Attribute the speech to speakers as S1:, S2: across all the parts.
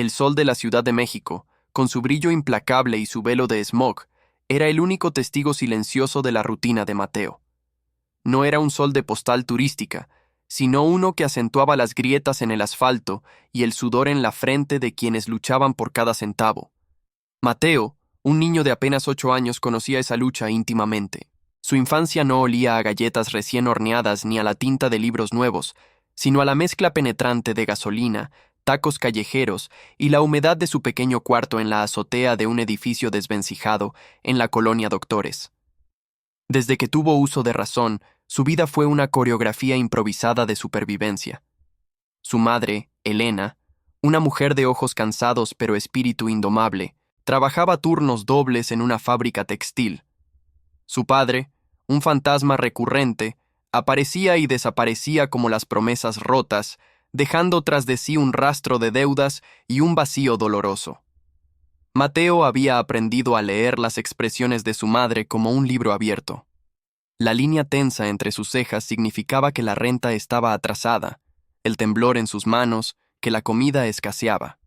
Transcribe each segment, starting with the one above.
S1: El sol de la Ciudad de México, con su brillo implacable y su velo de smog, era el único testigo silencioso de la rutina de Mateo. No era un sol de postal turística, sino uno que acentuaba las grietas en el asfalto y el sudor en la frente de quienes luchaban por cada centavo. Mateo, un niño de apenas 8 años, conocía esa lucha íntimamente. Su infancia no olía a galletas recién horneadas ni a la tinta de libros nuevos, sino a la mezcla penetrante de gasolina, tacos callejeros y la humedad de su pequeño cuarto en la azotea de un edificio desvencijado en la colonia Doctores. Desde que tuvo uso de razón, su vida fue una coreografía improvisada de supervivencia. Su madre, Elena, una mujer de ojos cansados pero espíritu indomable, trabajaba turnos dobles en una fábrica textil. Su padre, un fantasma recurrente, aparecía y desaparecía como las promesas rotas, dejando tras de sí un rastro de deudas y un vacío doloroso. Mateo había aprendido a leer las expresiones de su madre como un libro abierto. La línea tensa entre sus cejas significaba que la renta estaba atrasada, el temblor en sus manos, que la comida escaseaba.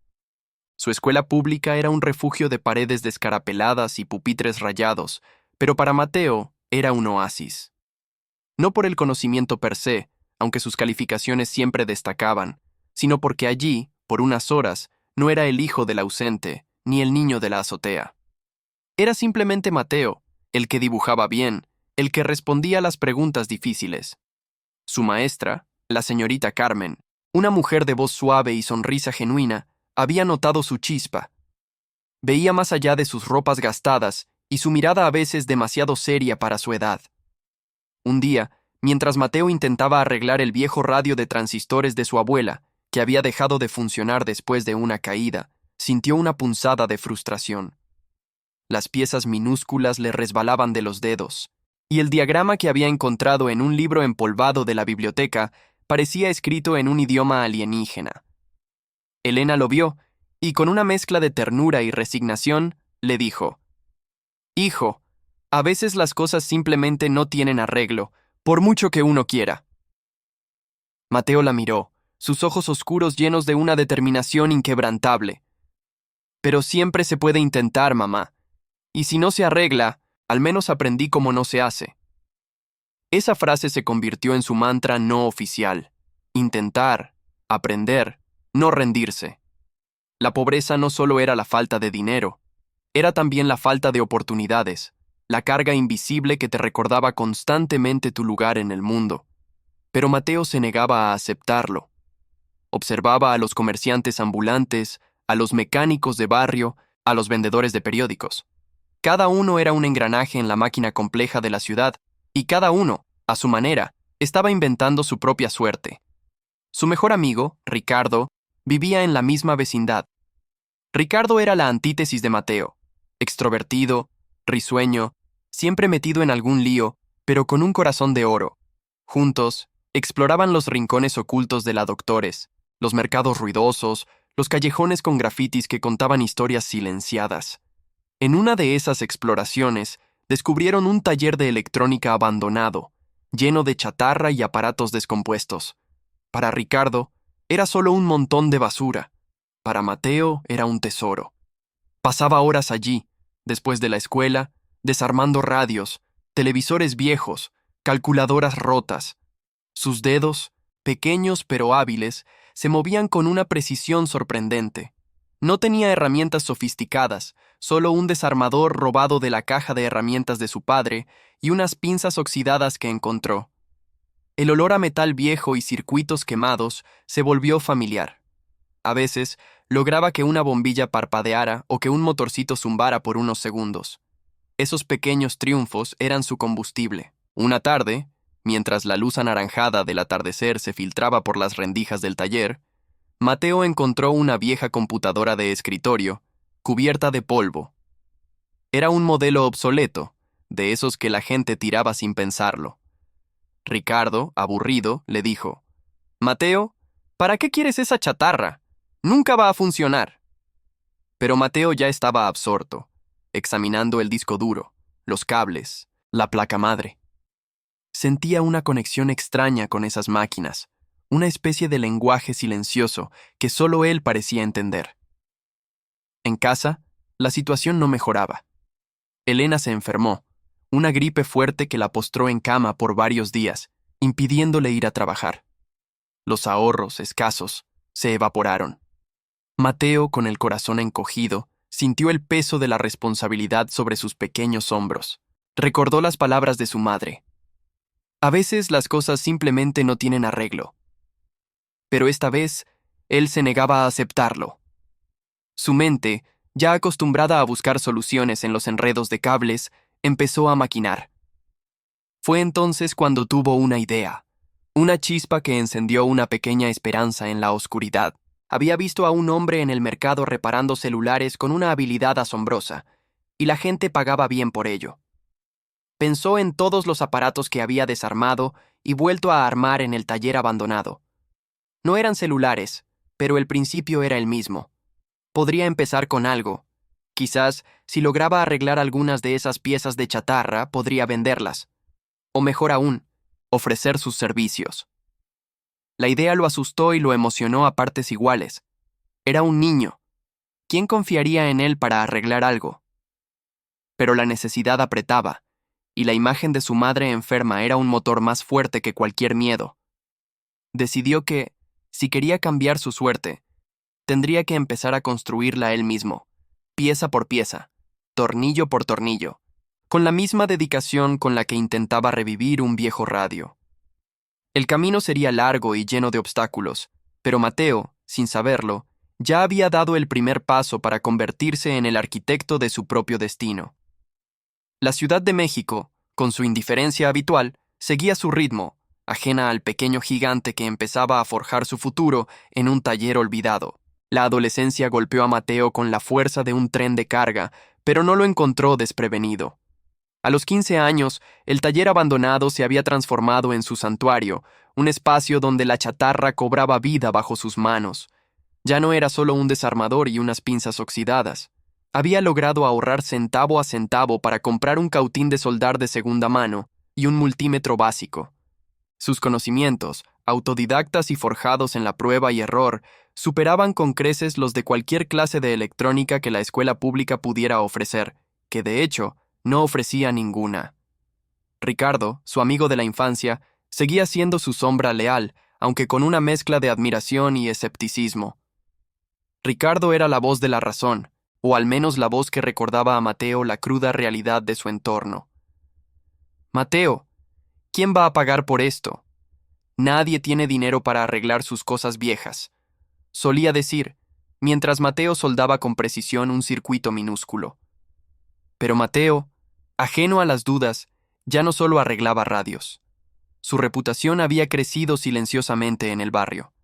S1: Su escuela pública era un refugio de paredes descarapeladas y pupitres rayados, pero para Mateo era un oasis. No por el conocimiento per se, aunque sus calificaciones siempre destacaban, sino porque allí, por unas horas, no era el hijo del ausente, ni el niño de la azotea. Era simplemente Mateo, el que dibujaba bien, el que respondía a las preguntas difíciles. Su maestra, la señorita Carmen, una mujer de voz suave y sonrisa genuina, había notado su chispa. Veía más allá de sus ropas gastadas y su mirada a veces demasiado seria para su edad. Un día, mientras Mateo intentaba arreglar el viejo radio de transistores de su abuela, que había dejado de funcionar después de una caída, sintió una punzada de frustración. Las piezas minúsculas le resbalaban de los dedos, y el diagrama que había encontrado en un libro empolvado de la biblioteca parecía escrito en un idioma alienígena. Elena lo vio, y con una mezcla de ternura y resignación, le dijo: «Hijo, a veces las cosas simplemente no tienen arreglo, por mucho que uno quiera». Mateo la miró, sus ojos oscuros llenos de una determinación inquebrantable. «Pero siempre se puede intentar, mamá. Y si no se arregla, al menos aprendí cómo no se hace». Esa frase se convirtió en su mantra no oficial: intentar, aprender, no rendirse. La pobreza no solo era la falta de dinero, era también la falta de oportunidades, la carga invisible que te recordaba constantemente tu lugar en el mundo. Pero Mateo se negaba a aceptarlo. Observaba a los comerciantes ambulantes, a los mecánicos de barrio, a los vendedores de periódicos. Cada uno era un engranaje en la máquina compleja de la ciudad, y cada uno, a su manera, estaba inventando su propia suerte. Su mejor amigo, Ricardo, vivía en la misma vecindad. Ricardo era la antítesis de Mateo, extrovertido, risueño, siempre metido en algún lío, pero con un corazón de oro. Juntos, exploraban los rincones ocultos de la Doctores, los mercados ruidosos, los callejones con grafitis que contaban historias silenciadas. En una de esas exploraciones, descubrieron un taller de electrónica abandonado, lleno de chatarra y aparatos descompuestos. Para Ricardo, era solo un montón de basura. Para Mateo era un tesoro. Pasaba horas allí, después de la escuela, desarmando radios, televisores viejos, calculadoras rotas. Sus dedos, pequeños pero hábiles, se movían con una precisión sorprendente. No tenía herramientas sofisticadas, solo un desarmador robado de la caja de herramientas de su padre y unas pinzas oxidadas que encontró. El olor a metal viejo y circuitos quemados se volvió familiar. A veces, lograba que una bombilla parpadeara o que un motorcito zumbara por unos segundos. Esos pequeños triunfos eran su combustible. Una tarde, mientras la luz anaranjada del atardecer se filtraba por las rendijas del taller, Mateo encontró una vieja computadora de escritorio, cubierta de polvo. Era un modelo obsoleto, de esos que la gente tiraba sin pensarlo. Ricardo, aburrido, le dijo: «Mateo, ¿para qué quieres esa chatarra? Nunca va a funcionar». Pero Mateo ya estaba absorto, examinando el disco duro, los cables, la placa madre. Sentía una conexión extraña con esas máquinas, una especie de lenguaje silencioso que solo él parecía entender. En casa, la situación no mejoraba. Elena se enfermó, una gripe fuerte que la postró en cama por varios días, impidiéndole ir a trabajar. Los ahorros, escasos, se evaporaron. Mateo, con el corazón encogido, sintió el peso de la responsabilidad sobre sus pequeños hombros. Recordó las palabras de su madre. A veces las cosas simplemente no tienen arreglo. Pero esta vez, él se negaba a aceptarlo. Su mente, ya acostumbrada a buscar soluciones en los enredos de cables, empezó a maquinar. Fue entonces cuando tuvo una idea, una chispa que encendió una pequeña esperanza en la oscuridad. Había visto a un hombre en el mercado reparando celulares con una habilidad asombrosa, y la gente pagaba bien por ello. Pensó en todos los aparatos que había desarmado y vuelto a armar en el taller abandonado. No eran celulares, pero el principio era el mismo. Podría empezar con algo. Quizás, si lograba arreglar algunas de esas piezas de chatarra, podría venderlas. O mejor aún, ofrecer sus servicios. La idea lo asustó y lo emocionó a partes iguales. Era un niño. ¿Quién confiaría en él para arreglar algo? Pero la necesidad apretaba, y la imagen de su madre enferma era un motor más fuerte que cualquier miedo. Decidió que, si quería cambiar su suerte, tendría que empezar a construirla él mismo, pieza por pieza, tornillo por tornillo, con la misma dedicación con la que intentaba revivir un viejo radio. El camino sería largo y lleno de obstáculos, pero Mateo, sin saberlo, ya había dado el primer paso para convertirse en el arquitecto de su propio destino. La Ciudad de México, con su indiferencia habitual, seguía su ritmo, ajena al pequeño gigante que empezaba a forjar su futuro en un taller olvidado. La adolescencia golpeó a Mateo con la fuerza de un tren de carga, pero no lo encontró desprevenido. A los 15 años, el taller abandonado se había transformado en su santuario, un espacio donde la chatarra cobraba vida bajo sus manos. Ya no era solo un desarmador y unas pinzas oxidadas. Había logrado ahorrar centavo a centavo para comprar un cautín de soldar de segunda mano y un multímetro básico. Sus conocimientos, autodidactas y forjados en la prueba y error, superaban con creces los de cualquier clase de electrónica que la escuela pública pudiera ofrecer, que de hecho, no ofrecía ninguna. Ricardo, su amigo de la infancia, seguía siendo su sombra leal, aunque con una mezcla de admiración y escepticismo. Ricardo era la voz de la razón, o al menos la voz que recordaba a Mateo la cruda realidad de su entorno. Mateo, ¿quién va a pagar por esto? Nadie tiene dinero para arreglar sus cosas viejas, solía decir, mientras Mateo soldaba con precisión un circuito minúsculo. Pero Mateo, ajeno a las dudas, ya no solo arreglaba radios. Su reputación había crecido silenciosamente en el barrio.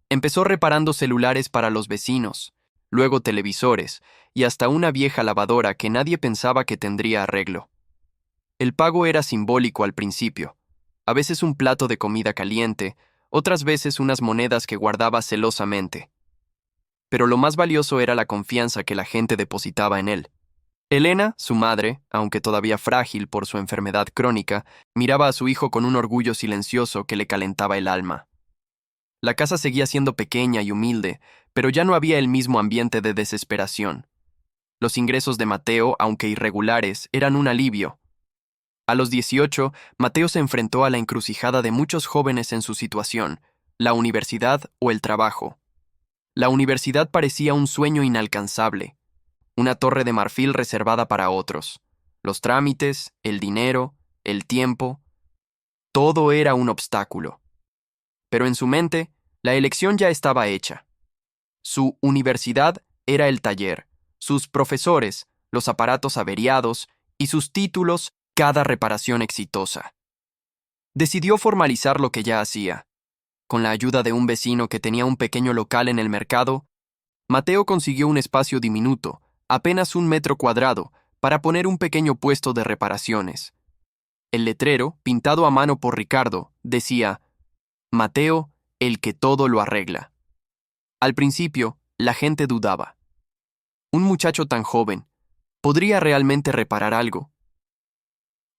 S1: Empezó reparando celulares para los vecinos, luego televisores y hasta una vieja lavadora que nadie pensaba que tendría arreglo. El pago era simbólico al principio, a veces un plato de comida caliente, otras veces unas monedas que guardaba celosamente. Pero lo más valioso era la confianza que la gente depositaba en él. Elena, su madre, aunque todavía frágil por su enfermedad crónica, miraba a su hijo con un orgullo silencioso que le calentaba el alma. La casa seguía siendo pequeña y humilde, pero ya no había el mismo ambiente de desesperación. Los ingresos de Mateo, aunque irregulares, eran un alivio. A los 18, Mateo se enfrentó a la encrucijada de muchos jóvenes en su situación, la universidad o el trabajo. La universidad parecía un sueño inalcanzable, una torre de marfil reservada para otros. Los trámites, el dinero, el tiempo, todo era un obstáculo. Pero en su mente, la elección ya estaba hecha. Su universidad era el taller, sus profesores, los aparatos averiados y sus títulos, cada reparación exitosa. Decidió formalizar lo que ya hacía. Con la ayuda de un vecino que tenía un pequeño local en el mercado, Mateo consiguió un espacio diminuto, apenas 1 metro cuadrado, para poner un pequeño puesto de reparaciones. El letrero, pintado a mano por Ricardo, decía: Mateo, el que todo lo arregla. Al principio, la gente dudaba. Un muchacho tan joven, ¿podría realmente reparar algo?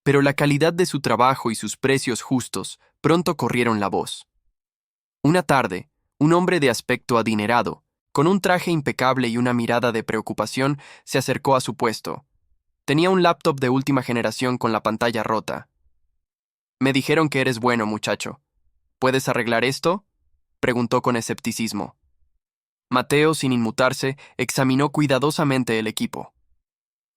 S1: Pero la calidad de su trabajo y sus precios justos pronto corrieron la voz. Una tarde, un hombre de aspecto adinerado, Con un traje impecable y una mirada de preocupación, se acercó a su puesto. Tenía un laptop de última generación con la pantalla rota. Me dijeron que eres bueno, muchacho. ¿Puedes arreglar esto?, preguntó con escepticismo. Mateo, sin inmutarse, examinó cuidadosamente el equipo.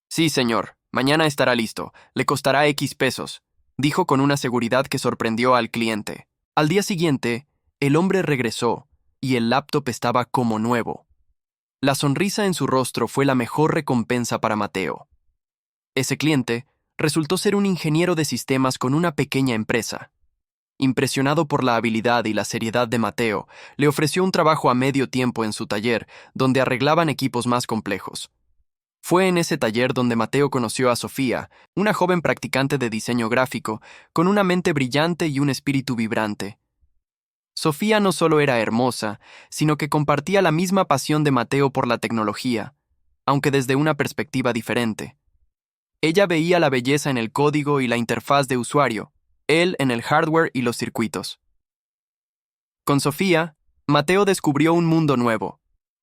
S1: Sí, señor, mañana estará listo. Le costará X pesos, dijo con una seguridad que sorprendió al cliente. Al día siguiente, el hombre regresó y el laptop estaba como nuevo. La sonrisa en su rostro fue la mejor recompensa para Mateo. Ese cliente resultó ser un ingeniero de sistemas con una pequeña empresa. Impresionado por la habilidad y la seriedad de Mateo, le ofreció un trabajo a medio tiempo en su taller, donde arreglaban equipos más complejos. Fue en ese taller donde Mateo conoció a Sofía, una joven practicante de diseño gráfico, con una mente brillante y un espíritu vibrante. Sofía no solo era hermosa, sino que compartía la misma pasión de Mateo por la tecnología, aunque desde una perspectiva diferente. Ella veía la belleza en el código y la interfaz de usuario, él en el hardware y los circuitos. Con Sofía, Mateo descubrió un mundo nuevo.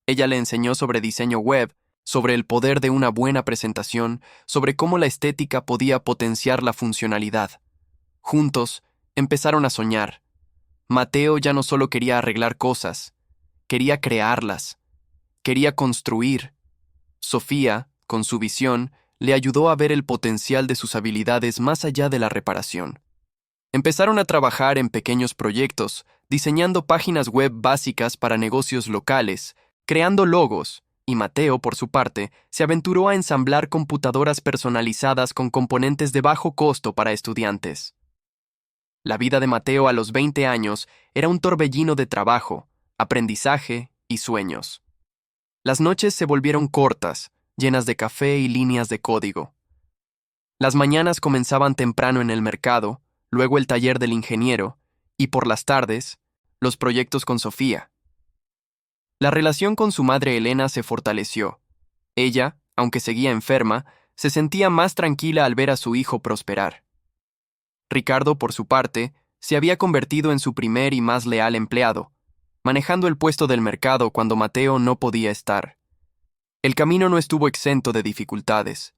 S1: Ella le enseñó sobre diseño web, sobre el poder de una buena presentación, sobre cómo la estética podía potenciar la funcionalidad. Juntos, empezaron a soñar. Mateo ya no solo quería arreglar cosas, quería crearlas, quería construir. Sofía, con su visión, le ayudó a ver el potencial de sus habilidades más allá de la reparación. Empezaron a trabajar en pequeños proyectos, diseñando páginas web básicas para negocios locales, creando logos, y Mateo, por su parte, se aventuró a ensamblar computadoras personalizadas con componentes de bajo costo para estudiantes. La vida de Mateo a los 20 años era un torbellino de trabajo, aprendizaje y sueños. Las noches se volvieron cortas, llenas de café y líneas de código. Las mañanas comenzaban temprano en el mercado, luego el taller del ingeniero, y por las tardes, los proyectos con Sofía. La relación con su madre Elena se fortaleció. Ella, aunque seguía enferma, se sentía más tranquila al ver a su hijo prosperar. Ricardo, por su parte, se había convertido en su primer y más leal empleado, manejando el puesto del mercado cuando Mateo no podía estar. El camino no estuvo exento de dificultades.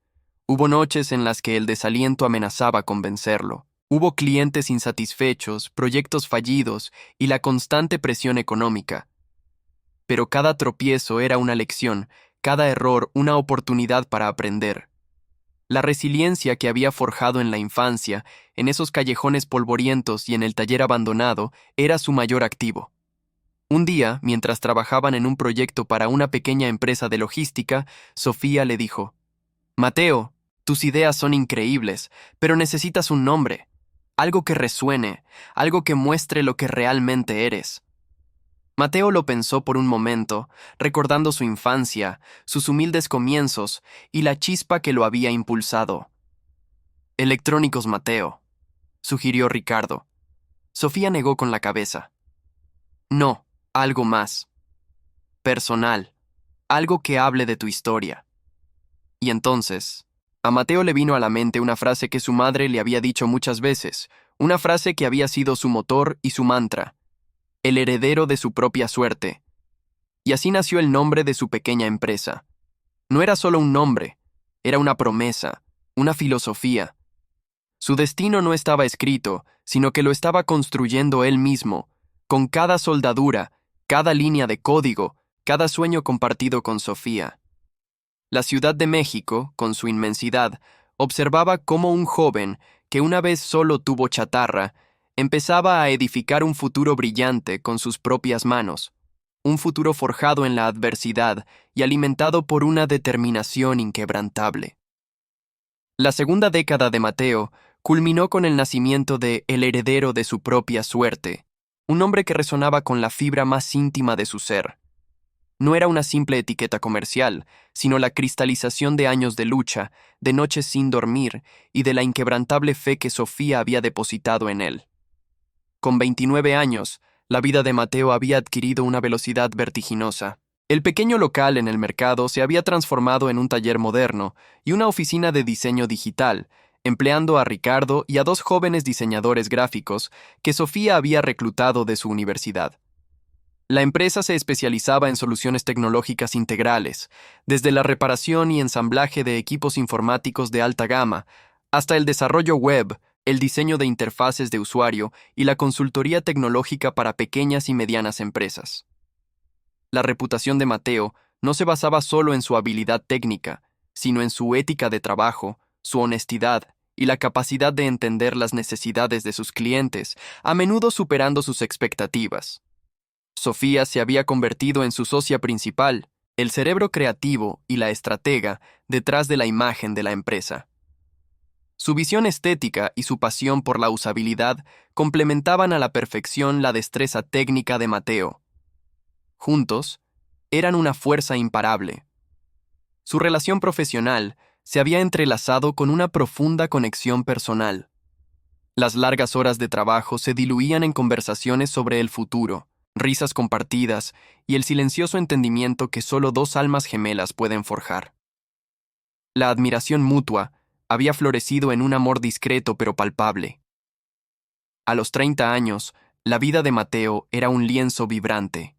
S1: Hubo noches en las que el desaliento amenazaba con vencerlo. Hubo clientes insatisfechos, proyectos fallidos y la constante presión económica. Pero cada tropiezo era una lección, cada error una oportunidad para aprender. La resiliencia que había forjado en la infancia, en esos callejones polvorientos y en el taller abandonado, era su mayor activo. Un día, mientras trabajaban en un proyecto para una pequeña empresa de logística, Sofía le dijo: «Mateo, tus ideas son increíbles, pero necesitas un nombre. Algo que resuene, algo que muestre lo que realmente eres». Mateo lo pensó por un momento, recordando su infancia, sus humildes comienzos y la chispa que lo había impulsado. «Electrónicos Mateo», sugirió Ricardo. Sofía negó con la cabeza. «No, algo más. Personal. Algo que hable de tu historia». Y entonces, a Mateo le vino a la mente una frase que su madre le había dicho muchas veces, una frase que había sido su motor y su mantra: el heredero de su propia suerte. Y así nació el nombre de su pequeña empresa. No era solo un nombre, era una promesa, una filosofía. Su destino no estaba escrito, sino que lo estaba construyendo él mismo, con cada soldadura, cada línea de código, cada sueño compartido con Sofía. La Ciudad de México, con su inmensidad, observaba cómo un joven, que una vez solo tuvo chatarra, empezaba a edificar un futuro brillante con sus propias manos, un futuro forjado en la adversidad y alimentado por una determinación inquebrantable. La segunda década de Mateo culminó con el nacimiento de El heredero de su propia suerte, un nombre que resonaba con la fibra más íntima de su ser. No era una simple etiqueta comercial, sino la cristalización de años de lucha, de noches sin dormir y de la inquebrantable fe que Sofía había depositado en él. Con 29 años, la vida de Mateo había adquirido una velocidad vertiginosa. El pequeño local en el mercado se había transformado en un taller moderno y una oficina de diseño digital, empleando a Ricardo y a 2 jóvenes diseñadores gráficos que Sofía había reclutado de su universidad. La empresa se especializaba en soluciones tecnológicas integrales, desde la reparación y ensamblaje de equipos informáticos de alta gama, hasta el desarrollo web, el diseño de interfaces de usuario y la consultoría tecnológica para pequeñas y medianas empresas. La reputación de Mateo no se basaba solo en su habilidad técnica, sino en su ética de trabajo, su honestidad y la capacidad de entender las necesidades de sus clientes, a menudo superando sus expectativas. Sofía se había convertido en su socia principal, el cerebro creativo y la estratega detrás de la imagen de la empresa. Su visión estética y su pasión por la usabilidad complementaban a la perfección la destreza técnica de Mateo. Juntos, eran una fuerza imparable. Su relación profesional se había entrelazado con una profunda conexión personal. Las largas horas de trabajo se diluían en conversaciones sobre el futuro, risas compartidas y el silencioso entendimiento que solo dos almas gemelas pueden forjar. La admiración mutua había florecido en un amor discreto pero palpable. A los 30 años, la vida de Mateo era un lienzo vibrante.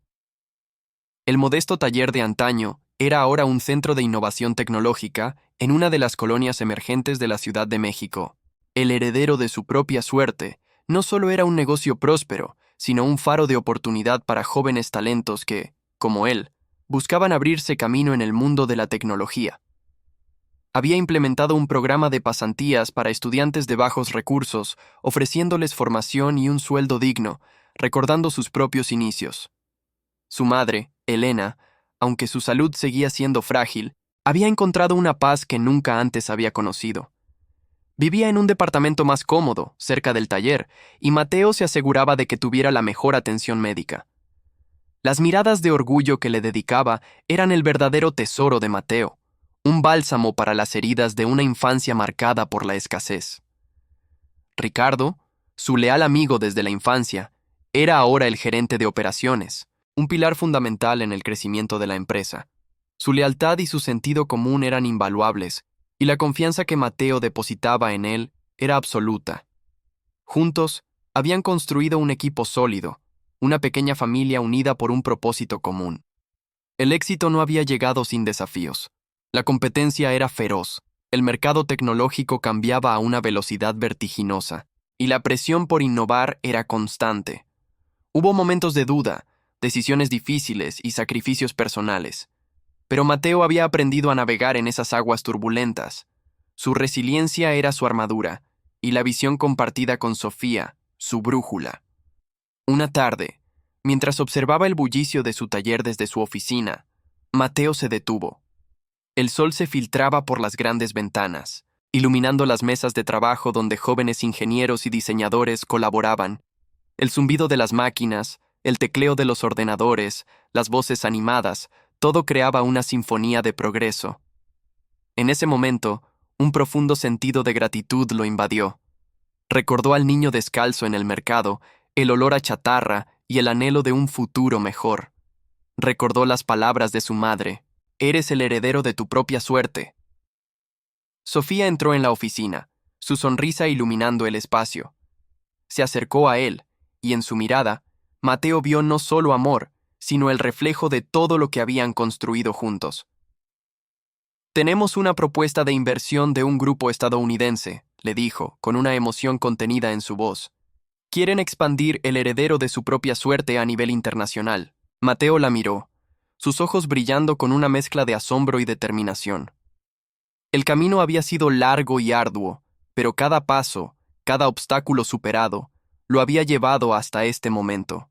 S1: El modesto taller de antaño era ahora un centro de innovación tecnológica en una de las colonias emergentes de la Ciudad de México. El heredero de su propia suerte no solo era un negocio próspero, sino un faro de oportunidad para jóvenes talentos que, como él, buscaban abrirse camino en el mundo de la tecnología. Había implementado un programa de pasantías para estudiantes de bajos recursos, ofreciéndoles formación y un sueldo digno, recordando sus propios inicios. Su madre, Elena, aunque su salud seguía siendo frágil, había encontrado una paz que nunca antes había conocido. Vivía en un departamento más cómodo, cerca del taller, y Mateo se aseguraba de que tuviera la mejor atención médica. Las miradas de orgullo que le dedicaba eran el verdadero tesoro de Mateo, un bálsamo para las heridas de una infancia marcada por la escasez. Ricardo, su leal amigo desde la infancia, era ahora el gerente de operaciones, un pilar fundamental en el crecimiento de la empresa. Su lealtad y su sentido común eran invaluables, y la confianza que Mateo depositaba en él era absoluta. Juntos, habían construido un equipo sólido, una pequeña familia unida por un propósito común. El éxito no había llegado sin desafíos. La competencia era feroz, el mercado tecnológico cambiaba a una velocidad vertiginosa, y la presión por innovar era constante. Hubo momentos de duda, decisiones difíciles y sacrificios personales. Pero Mateo había aprendido a navegar en esas aguas turbulentas. Su resiliencia era su armadura, y la visión compartida con Sofía, su brújula. Una tarde, mientras observaba el bullicio de su taller desde su oficina, Mateo se detuvo. El sol se filtraba por las grandes ventanas, iluminando las mesas de trabajo donde jóvenes ingenieros y diseñadores colaboraban. El zumbido de las máquinas, el tecleo de los ordenadores, las voces animadas, todo creaba una sinfonía de progreso. En ese momento, un profundo sentido de gratitud lo invadió. Recordó al niño descalzo en el mercado, el olor a chatarra y el anhelo de un futuro mejor. Recordó las palabras de su madre: «Eres el heredero de tu propia suerte». Sofía entró en la oficina, su sonrisa iluminando el espacio. Se acercó a él, y en su mirada, Mateo vio no solo amor, sino el reflejo de todo lo que habían construido juntos. «Tenemos una propuesta de inversión de un grupo estadounidense», le dijo, con una emoción contenida en su voz. «Quieren expandir el heredero de su propia suerte a nivel internacional». Mateo la miró, sus ojos brillando con una mezcla de asombro y determinación. El camino había sido largo y arduo, pero cada paso, cada obstáculo superado, lo había llevado hasta este momento.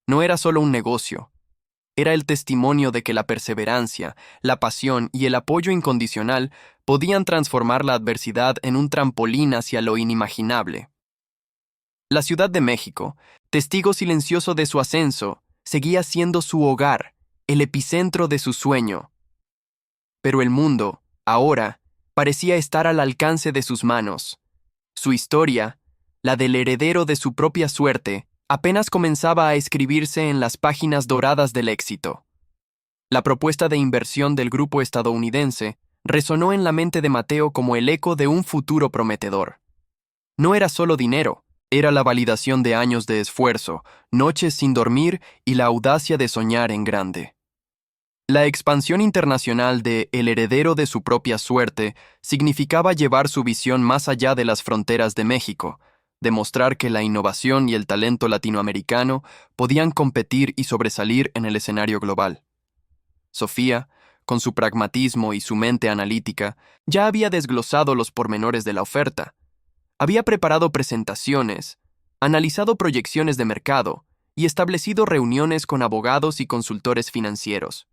S1: No era solo un negocio, era el testimonio de que la perseverancia, la pasión y el apoyo incondicional podían transformar la adversidad en un trampolín hacia lo inimaginable. La Ciudad de México, testigo silencioso de su ascenso, seguía siendo su hogar, el epicentro de su sueño. Pero el mundo, ahora, parecía estar al alcance de sus manos. Su historia, la del heredero de su propia suerte, apenas comenzaba a escribirse en las páginas doradas del éxito. La propuesta de inversión del grupo estadounidense resonó en la mente de Mateo como el eco de un futuro prometedor. No era solo dinero, Era la validación de años de esfuerzo, noches sin dormir y la audacia de soñar en grande. La expansión internacional de El heredero de su propia suerte significaba llevar su visión más allá de las fronteras de México, demostrar que la innovación y el talento latinoamericano podían competir y sobresalir en el escenario global. Sofía, con su pragmatismo y su mente analítica, ya había desglosado los pormenores de la oferta. Había preparado presentaciones, analizado proyecciones de mercado y establecido reuniones con abogados y consultores financieros.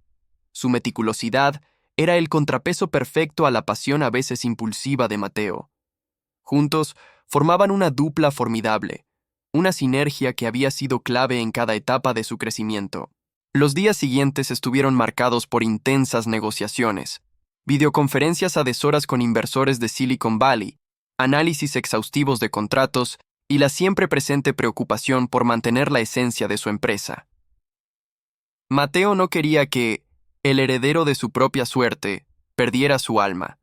S1: Su meticulosidad era el contrapeso perfecto a la pasión a veces impulsiva de Mateo. Juntos formaban una dupla formidable, una sinergia que había sido clave en cada etapa de su crecimiento. Los días siguientes estuvieron marcados por intensas negociaciones, videoconferencias a deshoras con inversores de Silicon Valley, análisis exhaustivos de contratos y la siempre presente preocupación por mantener la esencia de su empresa. Mateo no quería que el heredero de su propia suerte perdiera su alma,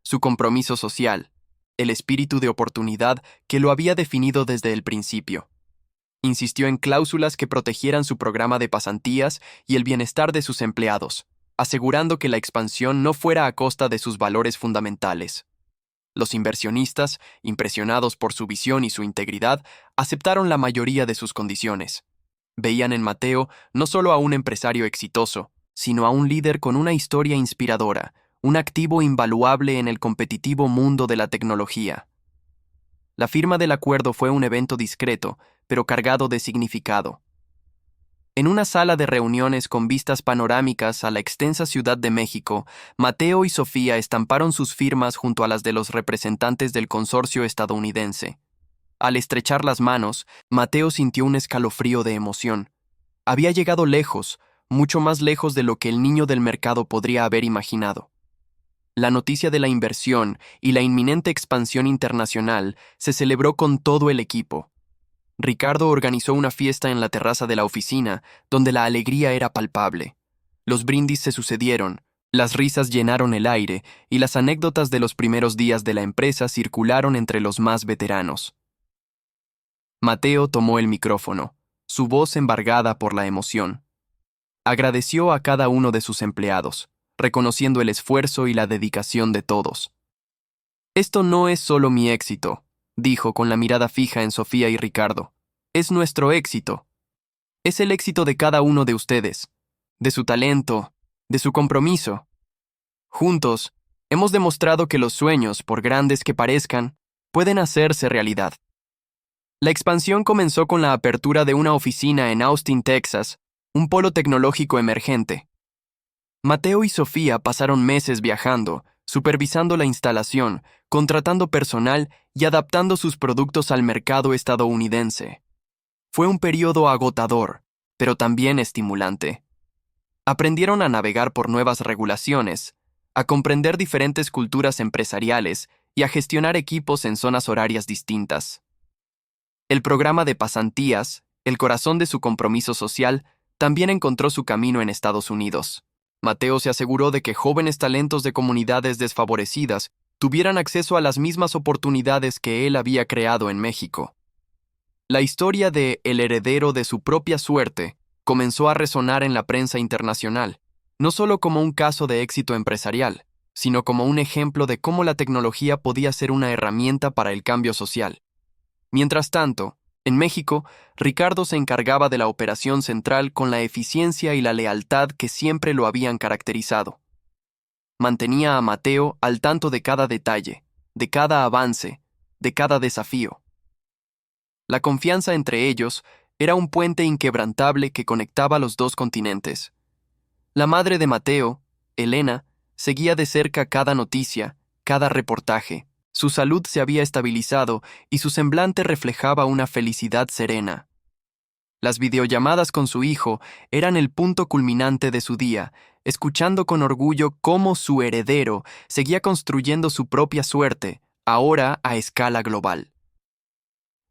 S1: su compromiso social, el espíritu de oportunidad que lo había definido desde el principio. Insistió en cláusulas que protegieran su programa de pasantías y el bienestar de sus empleados, asegurando que la expansión no fuera a costa de sus valores fundamentales. Los inversionistas, impresionados por su visión y su integridad, aceptaron la mayoría de sus condiciones. Veían en Mateo no solo a un empresario exitoso, sino a un líder con una historia inspiradora, un activo invaluable en el competitivo mundo de la tecnología. La firma del acuerdo fue un evento discreto, pero cargado de significado. En una sala de reuniones con vistas panorámicas a la extensa Ciudad de México, Mateo y Sofía estamparon sus firmas junto a las de los representantes del consorcio estadounidense. Al estrechar las manos, Mateo sintió un escalofrío de emoción. Había llegado lejos, mucho más lejos de lo que el niño del mercado podría haber imaginado. La noticia de la inversión y la inminente expansión internacional se celebró con todo el equipo. Ricardo organizó una fiesta en la terraza de la oficina, donde la alegría era palpable. Los brindis se sucedieron, las risas llenaron el aire y las anécdotas de los primeros días de la empresa circularon entre los más veteranos. Mateo tomó el micrófono, su voz embargada por la emoción. Agradeció a cada uno de sus empleados, reconociendo el esfuerzo y la dedicación de todos. «Esto no es solo mi éxito», dijo con la mirada fija en Sofía y Ricardo. «Es nuestro éxito. Es el éxito de cada uno de ustedes, de su talento, de su compromiso. Juntos, hemos demostrado que los sueños, por grandes que parezcan, pueden hacerse realidad». La expansión comenzó con la apertura de una oficina en Austin, Texas, un polo tecnológico emergente. Mateo y Sofía pasaron meses viajando, supervisando la instalación, contratando personal y adaptando sus productos al mercado estadounidense. Fue un periodo agotador, pero también estimulante. Aprendieron a navegar por nuevas regulaciones, a comprender diferentes culturas empresariales y a gestionar equipos en zonas horarias distintas. El programa de pasantías, el corazón de su compromiso social, también encontró su camino en Estados Unidos. Mateo se aseguró de que jóvenes talentos de comunidades desfavorecidas tuvieran acceso a las mismas oportunidades que él había creado en México. La historia de El heredero de su propia suerte comenzó a resonar en la prensa internacional, no solo como un caso de éxito empresarial, sino como un ejemplo de cómo la tecnología podía ser una herramienta para el cambio social. Mientras tanto, en México, Ricardo se encargaba de la operación central con la eficiencia y la lealtad que siempre lo habían caracterizado. Mantenía a Mateo al tanto de cada detalle, de cada avance, de cada desafío. La confianza entre ellos era un puente inquebrantable que conectaba los dos continentes. La madre de Mateo, Elena, seguía de cerca cada noticia, cada reportaje. Su salud se había estabilizado y su semblante reflejaba una felicidad serena. Las videollamadas con su hijo eran el punto culminante de su día, escuchando con orgullo cómo su heredero seguía construyendo su propia suerte, ahora a escala global.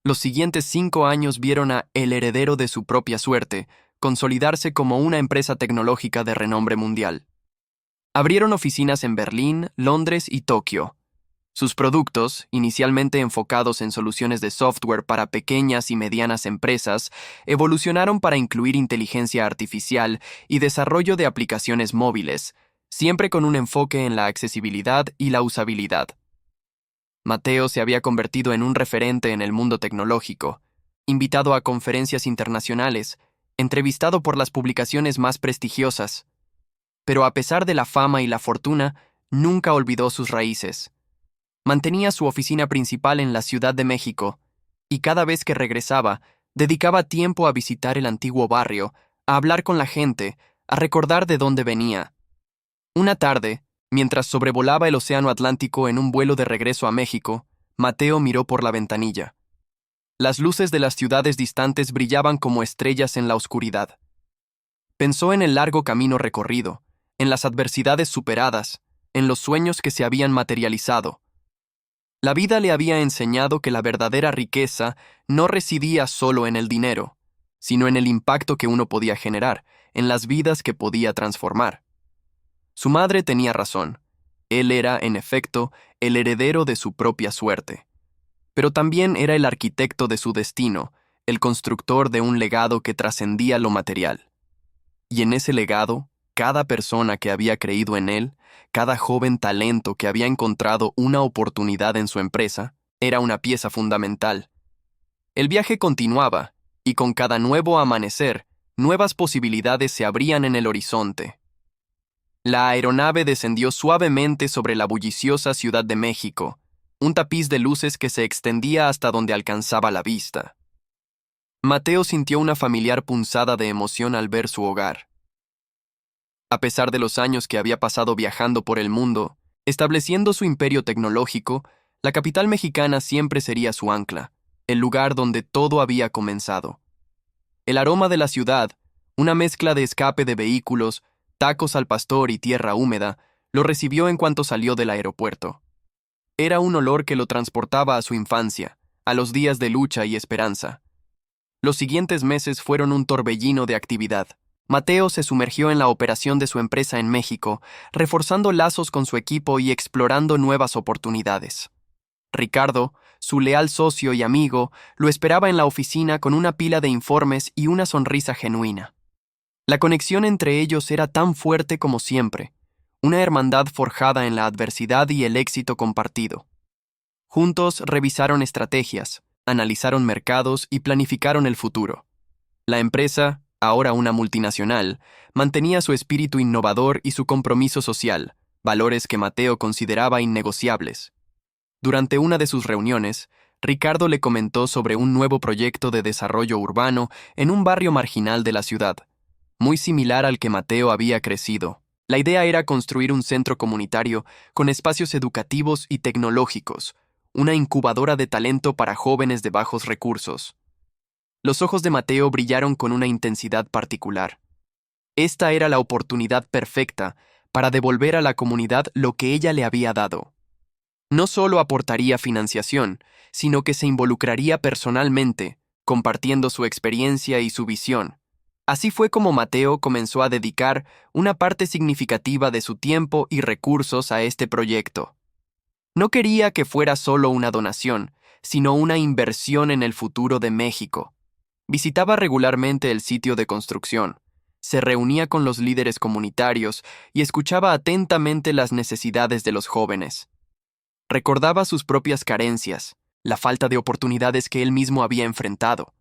S1: Los siguientes 5 años vieron a El heredero de su propia suerte consolidarse como una empresa tecnológica de renombre mundial. Abrieron oficinas en Berlín, Londres y Tokio. Sus productos, inicialmente enfocados en soluciones de software para pequeñas y medianas empresas, evolucionaron para incluir inteligencia artificial y desarrollo de aplicaciones móviles, siempre con un enfoque en la accesibilidad y la usabilidad. Mateo se había convertido en un referente en el mundo tecnológico, invitado a conferencias internacionales, entrevistado por las publicaciones más prestigiosas. Pero a pesar de la fama y la fortuna, nunca olvidó sus raíces. Mantenía su oficina principal en la Ciudad de México, y cada vez que regresaba, dedicaba tiempo a visitar el antiguo barrio, a hablar con la gente, a recordar de dónde venía. Una tarde, mientras sobrevolaba el Océano Atlántico en un vuelo de regreso a México, Mateo miró por la ventanilla. Las luces de las ciudades distantes brillaban como estrellas en la oscuridad. Pensó en el largo camino recorrido, en las adversidades superadas, en los sueños que se habían materializado. La vida le había enseñado que la verdadera riqueza no residía solo en el dinero, sino en el impacto que uno podía generar, en las vidas que podía transformar. Su madre tenía razón. Él era, en efecto, el heredero de su propia suerte. Pero también era el arquitecto de su destino, el constructor de un legado que trascendía lo material. Y en ese legado, cada persona que había creído en él, cada joven talento que había encontrado una oportunidad en su empresa, era una pieza fundamental. El viaje continuaba, y con cada nuevo amanecer, nuevas posibilidades se abrían en el horizonte. La aeronave descendió suavemente sobre la bulliciosa Ciudad de México, un tapiz de luces que se extendía hasta donde alcanzaba la vista. Mateo sintió una familiar punzada de emoción al ver su hogar. A pesar de los años que había pasado viajando por el mundo, estableciendo su imperio tecnológico, la capital mexicana siempre sería su ancla, el lugar donde todo había comenzado. El aroma de la ciudad, una mezcla de escape de vehículos, tacos al pastor y tierra húmeda, lo recibió en cuanto salió del aeropuerto. Era un olor que lo transportaba a su infancia, a los días de lucha y esperanza. Los siguientes meses fueron un torbellino de actividad. Mateo se sumergió en la operación de su empresa en México, reforzando lazos con su equipo y explorando nuevas oportunidades. Ricardo, su leal socio y amigo, lo esperaba en la oficina con una pila de informes y una sonrisa genuina. La conexión entre ellos era tan fuerte como siempre, una hermandad forjada en la adversidad y el éxito compartido. Juntos revisaron estrategias, analizaron mercados y planificaron el futuro. La empresa, ahora una multinacional, mantenía su espíritu innovador y su compromiso social, valores que Mateo consideraba innegociables. Durante una de sus reuniones, Ricardo le comentó sobre un nuevo proyecto de desarrollo urbano en un barrio marginal de la ciudad, muy similar al que Mateo había crecido. La idea era construir un centro comunitario con espacios educativos y tecnológicos, una incubadora de talento para jóvenes de bajos recursos. Los ojos de Mateo brillaron con una intensidad particular. Esta era la oportunidad perfecta para devolver a la comunidad lo que ella le había dado. No solo aportaría financiación, sino que se involucraría personalmente, compartiendo su experiencia y su visión. Así fue como Mateo comenzó a dedicar una parte significativa de su tiempo y recursos a este proyecto. No quería que fuera solo una donación, sino una inversión en el futuro de México. Visitaba regularmente el sitio de construcción, se reunía con los líderes comunitarios y escuchaba atentamente las necesidades de los jóvenes. Recordaba sus propias carencias, la falta de oportunidades que él mismo había enfrentado.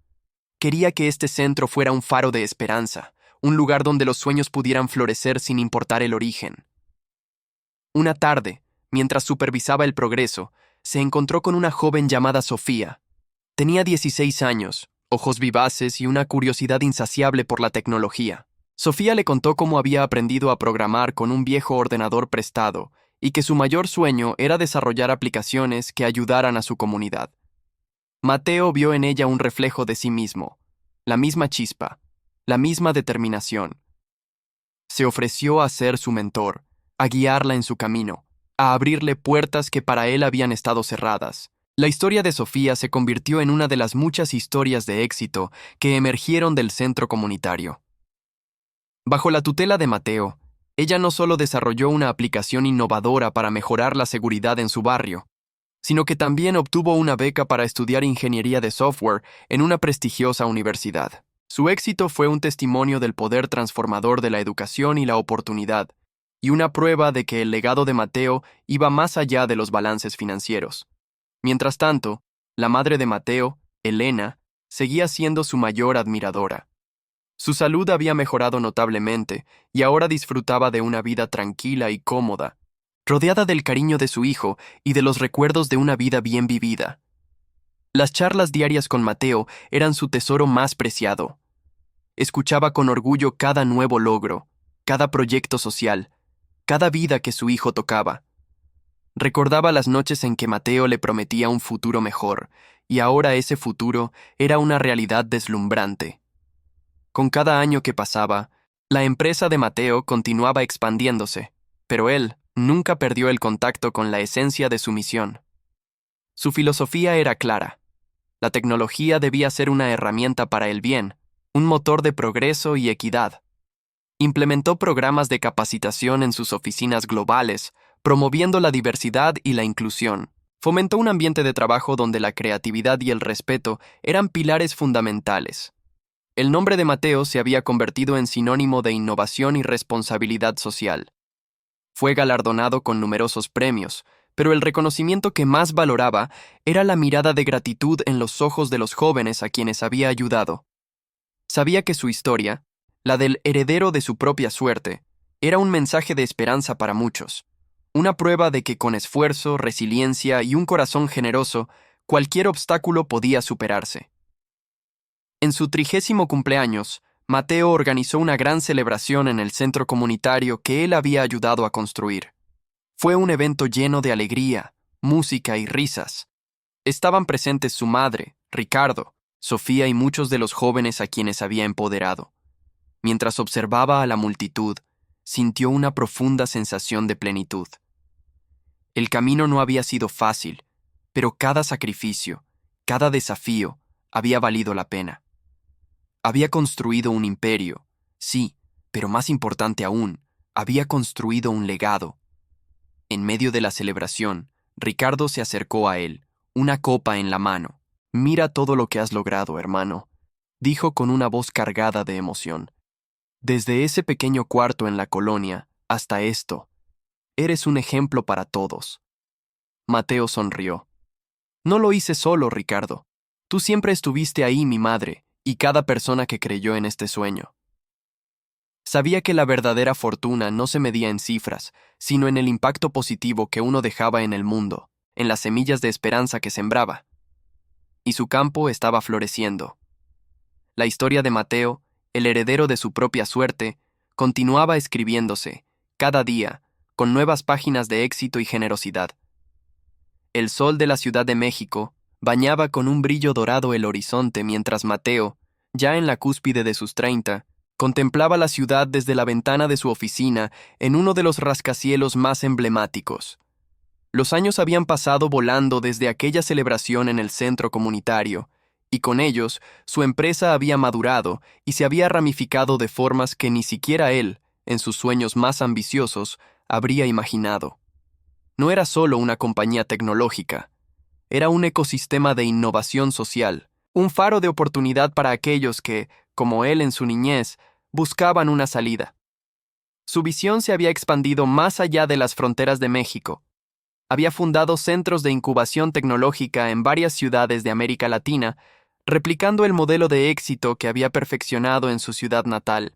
S1: Quería que este centro fuera un faro de esperanza, un lugar donde los sueños pudieran florecer sin importar el origen. Una tarde, mientras supervisaba el progreso, se encontró con una joven llamada Sofía. Tenía 16 años, ojos vivaces y una curiosidad insaciable por la tecnología. Sofía le contó cómo había aprendido a programar con un viejo ordenador prestado y que su mayor sueño era desarrollar aplicaciones que ayudaran a su comunidad. Mateo vio en ella un reflejo de sí mismo, la misma chispa, la misma determinación. Se ofreció a ser su mentor, a guiarla en su camino, a abrirle puertas que para él habían estado cerradas. La historia de Sofía se convirtió en una de las muchas historias de éxito que emergieron del centro comunitario. Bajo la tutela de Mateo, ella no solo desarrolló una aplicación innovadora para mejorar la seguridad en su barrio, sino que también obtuvo una beca para estudiar ingeniería de software en una prestigiosa universidad. Su éxito fue un testimonio del poder transformador de la educación y la oportunidad, y una prueba de que el legado de Mateo iba más allá de los balances financieros. Mientras tanto, la madre de Mateo, Elena, seguía siendo su mayor admiradora. Su salud había mejorado notablemente y ahora disfrutaba de una vida tranquila y cómoda, rodeada del cariño de su hijo y de los recuerdos de una vida bien vivida. Las charlas diarias con Mateo eran su tesoro más preciado. Escuchaba con orgullo cada nuevo logro, cada proyecto social, cada vida que su hijo tocaba. Recordaba las noches en que Mateo le prometía un futuro mejor, y ahora ese futuro era una realidad deslumbrante. Con cada año que pasaba, la empresa de Mateo continuaba expandiéndose, pero él nunca perdió el contacto con la esencia de su misión. Su filosofía era clara. La tecnología debía ser una herramienta para el bien, un motor de progreso y equidad. Implementó programas de capacitación en sus oficinas globales, promoviendo la diversidad y la inclusión. Fomentó un ambiente de trabajo donde la creatividad y el respeto eran pilares fundamentales. El nombre de Mateo se había convertido en sinónimo de innovación y responsabilidad social. Fue galardonado con numerosos premios, pero el reconocimiento que más valoraba era la mirada de gratitud en los ojos de los jóvenes a quienes había ayudado. Sabía que su historia, la del heredero de su propia suerte, era un mensaje de esperanza para muchos, una prueba de que con esfuerzo, resiliencia y un corazón generoso, cualquier obstáculo podía superarse. En su 30º cumpleaños, Mateo organizó una gran celebración en el centro comunitario que él había ayudado a construir. Fue un evento lleno de alegría, música y risas. Estaban presentes su madre, Ricardo, Sofía y muchos de los jóvenes a quienes había empoderado. Mientras observaba a la multitud, sintió una profunda sensación de plenitud. El camino no había sido fácil, pero cada sacrificio, cada desafío, había valido la pena. Había construido un imperio, sí, pero más importante aún, había construido un legado. En medio de la celebración, Ricardo se acercó a él, una copa en la mano. «Mira todo lo que has logrado, hermano», dijo con una voz cargada de emoción. «Desde ese pequeño cuarto en la colonia hasta esto, eres un ejemplo para todos». Mateo sonrió. «No lo hice solo, Ricardo. Tú siempre estuviste ahí, mi madre, y cada persona que creyó en este sueño». Sabía que la verdadera fortuna no se medía en cifras, sino en el impacto positivo que uno dejaba en el mundo, en las semillas de esperanza que sembraba. Y su campo estaba floreciendo. La historia de Mateo, el heredero de su propia suerte, continuaba escribiéndose, cada día, con nuevas páginas de éxito y generosidad. El sol de la Ciudad de México bañaba con un brillo dorado el horizonte mientras Mateo, ya en la cúspide de sus 30, contemplaba la ciudad desde la ventana de su oficina en uno de los rascacielos más emblemáticos. Los años habían pasado volando desde aquella celebración en el centro comunitario, y con ellos su empresa había madurado y se había ramificado de formas que ni siquiera él, en sus sueños más ambiciosos, habría imaginado. No era solo una compañía tecnológica, era un ecosistema de innovación social, un faro de oportunidad para aquellos que, como él en su niñez, buscaban una salida. Su visión se había expandido más allá de las fronteras de México. Había fundado centros de incubación tecnológica en varias ciudades de América Latina, replicando el modelo de éxito que había perfeccionado en su ciudad natal.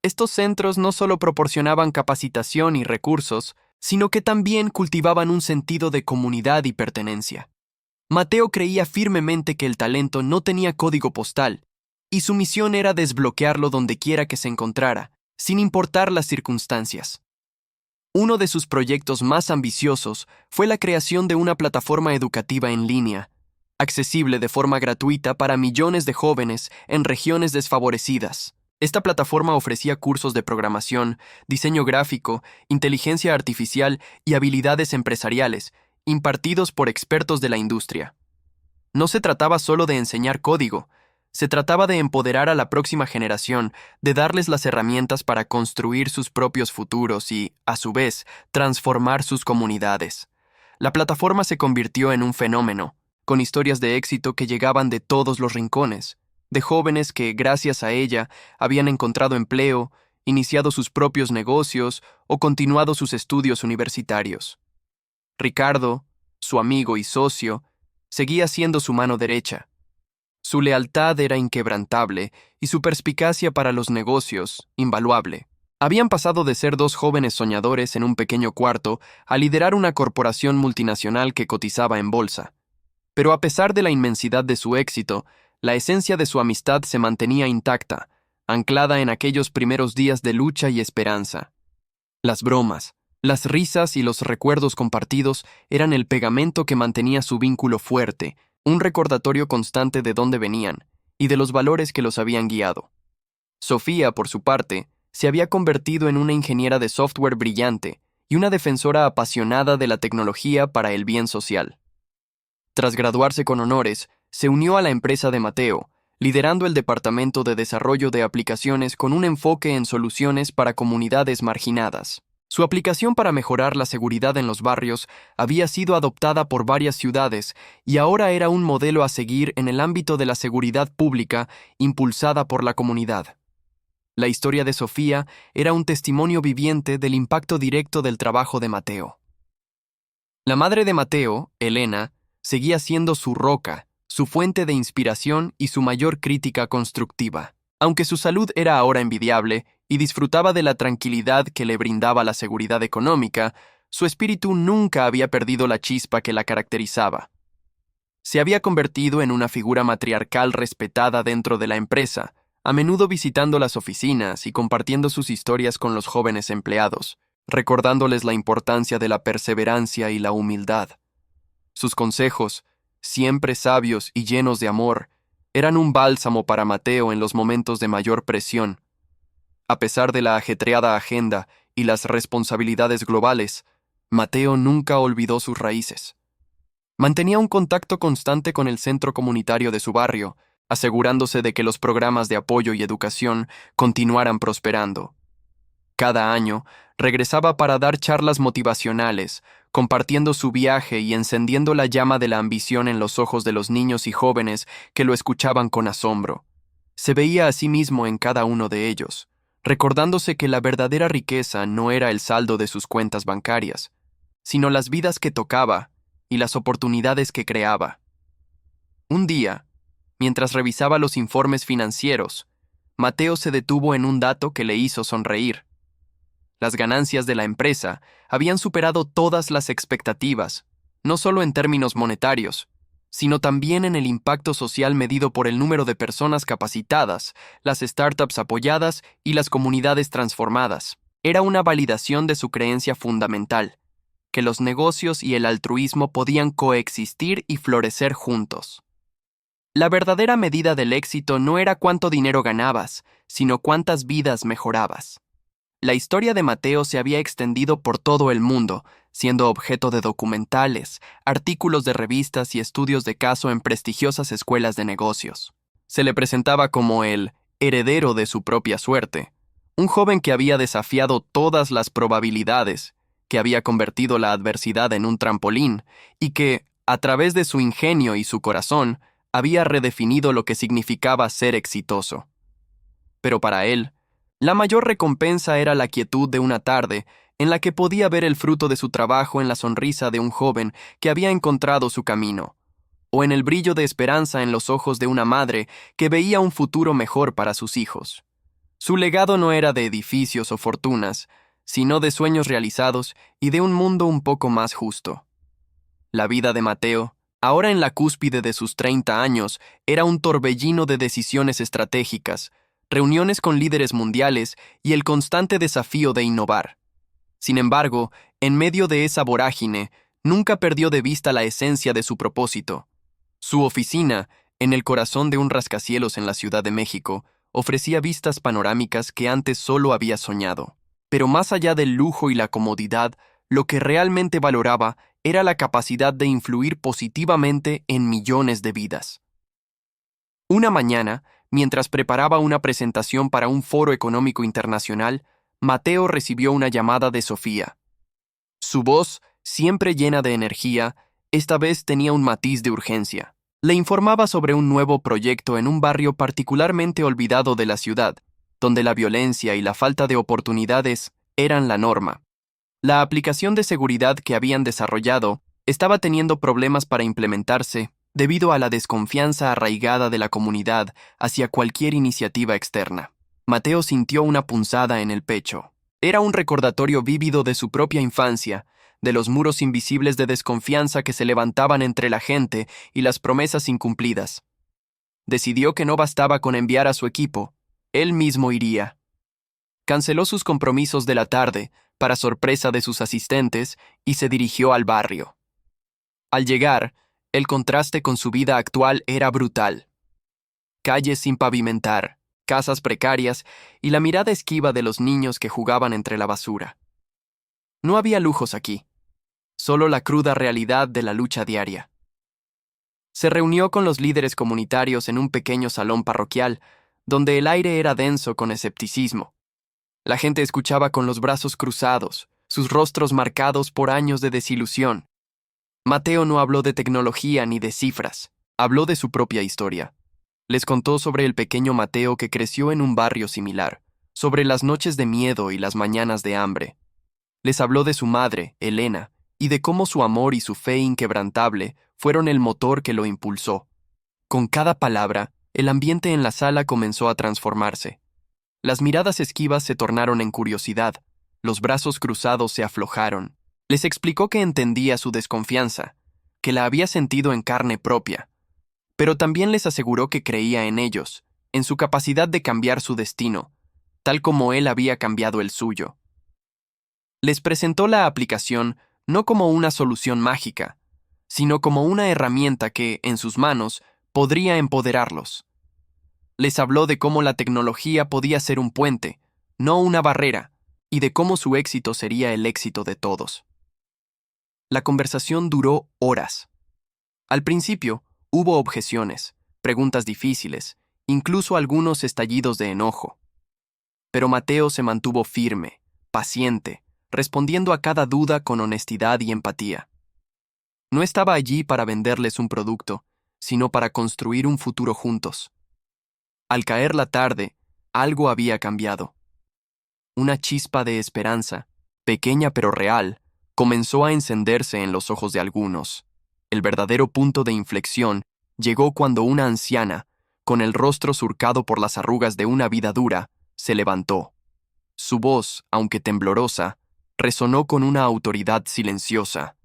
S1: Estos centros no solo proporcionaban capacitación y recursos, sino que también cultivaban un sentido de comunidad y pertenencia. Mateo creía firmemente que el talento no tenía código postal, y su misión era desbloquearlo donde quiera que se encontrara, sin importar las circunstancias. Uno de sus proyectos más ambiciosos fue la creación de una plataforma educativa en línea, accesible de forma gratuita para millones de jóvenes en regiones desfavorecidas. Esta plataforma ofrecía cursos de programación, diseño gráfico, inteligencia artificial y habilidades empresariales, impartidos por expertos de la industria. No se trataba solo de enseñar código, se trataba de empoderar a la próxima generación, de darles las herramientas para construir sus propios futuros y, a su vez, transformar sus comunidades. La plataforma se convirtió en un fenómeno, con historias de éxito que llegaban de todos los rincones, de jóvenes que, gracias a ella, habían encontrado empleo, iniciado sus propios negocios o continuado sus estudios universitarios. Ricardo, su amigo y socio, seguía siendo su mano derecha. Su lealtad era inquebrantable y su perspicacia para los negocios, invaluable. Habían pasado de ser dos jóvenes soñadores en un pequeño cuarto a liderar una corporación multinacional que cotizaba en bolsa. Pero a pesar de la inmensidad de su éxito, la esencia de su amistad se mantenía intacta, anclada en aquellos primeros días de lucha y esperanza. Las bromas, las risas y los recuerdos compartidos eran el pegamento que mantenía su vínculo fuerte, un recordatorio constante de dónde venían y de los valores que los habían guiado. Sofía, por su parte, se había convertido en una ingeniera de software brillante y una defensora apasionada de la tecnología para el bien social. Tras graduarse con honores, se unió a la empresa de Mateo, liderando el departamento de desarrollo de aplicaciones con un enfoque en soluciones para comunidades marginadas. Su aplicación para mejorar la seguridad en los barrios había sido adoptada por varias ciudades y ahora era un modelo a seguir en el ámbito de la seguridad pública impulsada por la comunidad. La historia de Sofía era un testimonio viviente del impacto directo del trabajo de Mateo. La madre de Mateo, Elena, seguía siendo su roca, su fuente de inspiración y su mayor crítica constructiva. Aunque su salud era ahora envidiable y disfrutaba de la tranquilidad que le brindaba la seguridad económica, su espíritu nunca había perdido la chispa que la caracterizaba. Se había convertido en una figura matriarcal respetada dentro de la empresa, a menudo visitando las oficinas y compartiendo sus historias con los jóvenes empleados, recordándoles la importancia de la perseverancia y la humildad. Sus consejos, siempre sabios y llenos de amor, eran un bálsamo para Mateo en los momentos de mayor presión. A pesar de la ajetreada agenda y las responsabilidades globales, Mateo nunca olvidó sus raíces. Mantenía un contacto constante con el centro comunitario de su barrio, asegurándose de que los programas de apoyo y educación continuaran prosperando. Cada año, regresaba para dar charlas motivacionales, compartiendo su viaje y encendiendo la llama de la ambición en los ojos de los niños y jóvenes que lo escuchaban con asombro. Se veía a sí mismo en cada uno de ellos, recordándose que la verdadera riqueza no era el saldo de sus cuentas bancarias, sino las vidas que tocaba y las oportunidades que creaba. Un día, mientras revisaba los informes financieros, Mateo se detuvo en un dato que le hizo sonreír. Las ganancias de la empresa habían superado todas las expectativas, no solo en términos monetarios, sino también en el impacto social medido por el número de personas capacitadas, las startups apoyadas y las comunidades transformadas. Era una validación de su creencia fundamental, que los negocios y el altruismo podían coexistir y florecer juntos. La verdadera medida del éxito no era cuánto dinero ganabas, sino cuántas vidas mejorabas. La historia de Mateo se había extendido por todo el mundo, siendo objeto de documentales, artículos de revistas y estudios de caso en prestigiosas escuelas de negocios. Se le presentaba como el heredero de su propia suerte, un joven que había desafiado todas las probabilidades, que había convertido la adversidad en un trampolín y que, a través de su ingenio y su corazón, había redefinido lo que significaba ser exitoso. Pero para él, la mayor recompensa era la quietud de una tarde en la que podía ver el fruto de su trabajo en la sonrisa de un joven que había encontrado su camino, o en el brillo de esperanza en los ojos de una madre que veía un futuro mejor para sus hijos. Su legado no era de edificios o fortunas, sino de sueños realizados y de un mundo un poco más justo. La vida de Mateo, ahora en la cúspide de sus 30 años, era un torbellino de decisiones estratégicas, reuniones con líderes mundiales y el constante desafío de innovar. Sin embargo, en medio de esa vorágine, nunca perdió de vista la esencia de su propósito. Su oficina, en el corazón de un rascacielos en la Ciudad de México, ofrecía vistas panorámicas que antes solo había soñado. Pero más allá del lujo y la comodidad, lo que realmente valoraba era la capacidad de influir positivamente en millones de vidas. Una mañana, mientras preparaba una presentación para un foro económico internacional, Mateo recibió una llamada de Sofía. Su voz, siempre llena de energía, esta vez tenía un matiz de urgencia. Le informaba sobre un nuevo proyecto en un barrio particularmente olvidado de la ciudad, donde la violencia y la falta de oportunidades eran la norma. La aplicación de seguridad que habían desarrollado estaba teniendo problemas para implementarse debido a la desconfianza arraigada de la comunidad hacia cualquier iniciativa externa. Mateo sintió una punzada en el pecho. Era un recordatorio vívido de su propia infancia, de los muros invisibles de desconfianza que se levantaban entre la gente y las promesas incumplidas. Decidió que no bastaba con enviar a su equipo, él mismo iría. Canceló sus compromisos de la tarde, para sorpresa de sus asistentes, y se dirigió al barrio. Al llegar, el contraste con su vida actual era brutal. Calles sin pavimentar, casas precarias y la mirada esquiva de los niños que jugaban entre la basura. No había lujos aquí, solo la cruda realidad de la lucha diaria. Se reunió con los líderes comunitarios en un pequeño salón parroquial, donde el aire era denso con escepticismo. La gente escuchaba con los brazos cruzados, sus rostros marcados por años de desilusión. Mateo no habló de tecnología ni de cifras, habló de su propia historia. Les contó sobre el pequeño Mateo que creció en un barrio similar, sobre las noches de miedo y las mañanas de hambre. Les habló de su madre, Elena, y de cómo su amor y su fe inquebrantable fueron el motor que lo impulsó. Con cada palabra, el ambiente en la sala comenzó a transformarse. Las miradas esquivas se tornaron en curiosidad, los brazos cruzados se aflojaron. Les explicó que entendía su desconfianza, que la había sentido en carne propia, pero también les aseguró que creía en ellos, en su capacidad de cambiar su destino, tal como él había cambiado el suyo. Les presentó la aplicación no como una solución mágica, sino como una herramienta que, en sus manos, podría empoderarlos. Les habló de cómo la tecnología podía ser un puente, no una barrera, y de cómo su éxito sería el éxito de todos. La conversación duró horas. Al principio, hubo objeciones, preguntas difíciles, incluso algunos estallidos de enojo. Pero Mateo se mantuvo firme, paciente, respondiendo a cada duda con honestidad y empatía. No estaba allí para venderles un producto, sino para construir un futuro juntos. Al caer la tarde, algo había cambiado. Una chispa de esperanza, pequeña pero real, comenzó a encenderse en los ojos de algunos. El verdadero punto de inflexión llegó cuando una anciana, con el rostro surcado por las arrugas de una vida dura, se levantó. Su voz, aunque temblorosa, resonó con una autoridad silenciosa.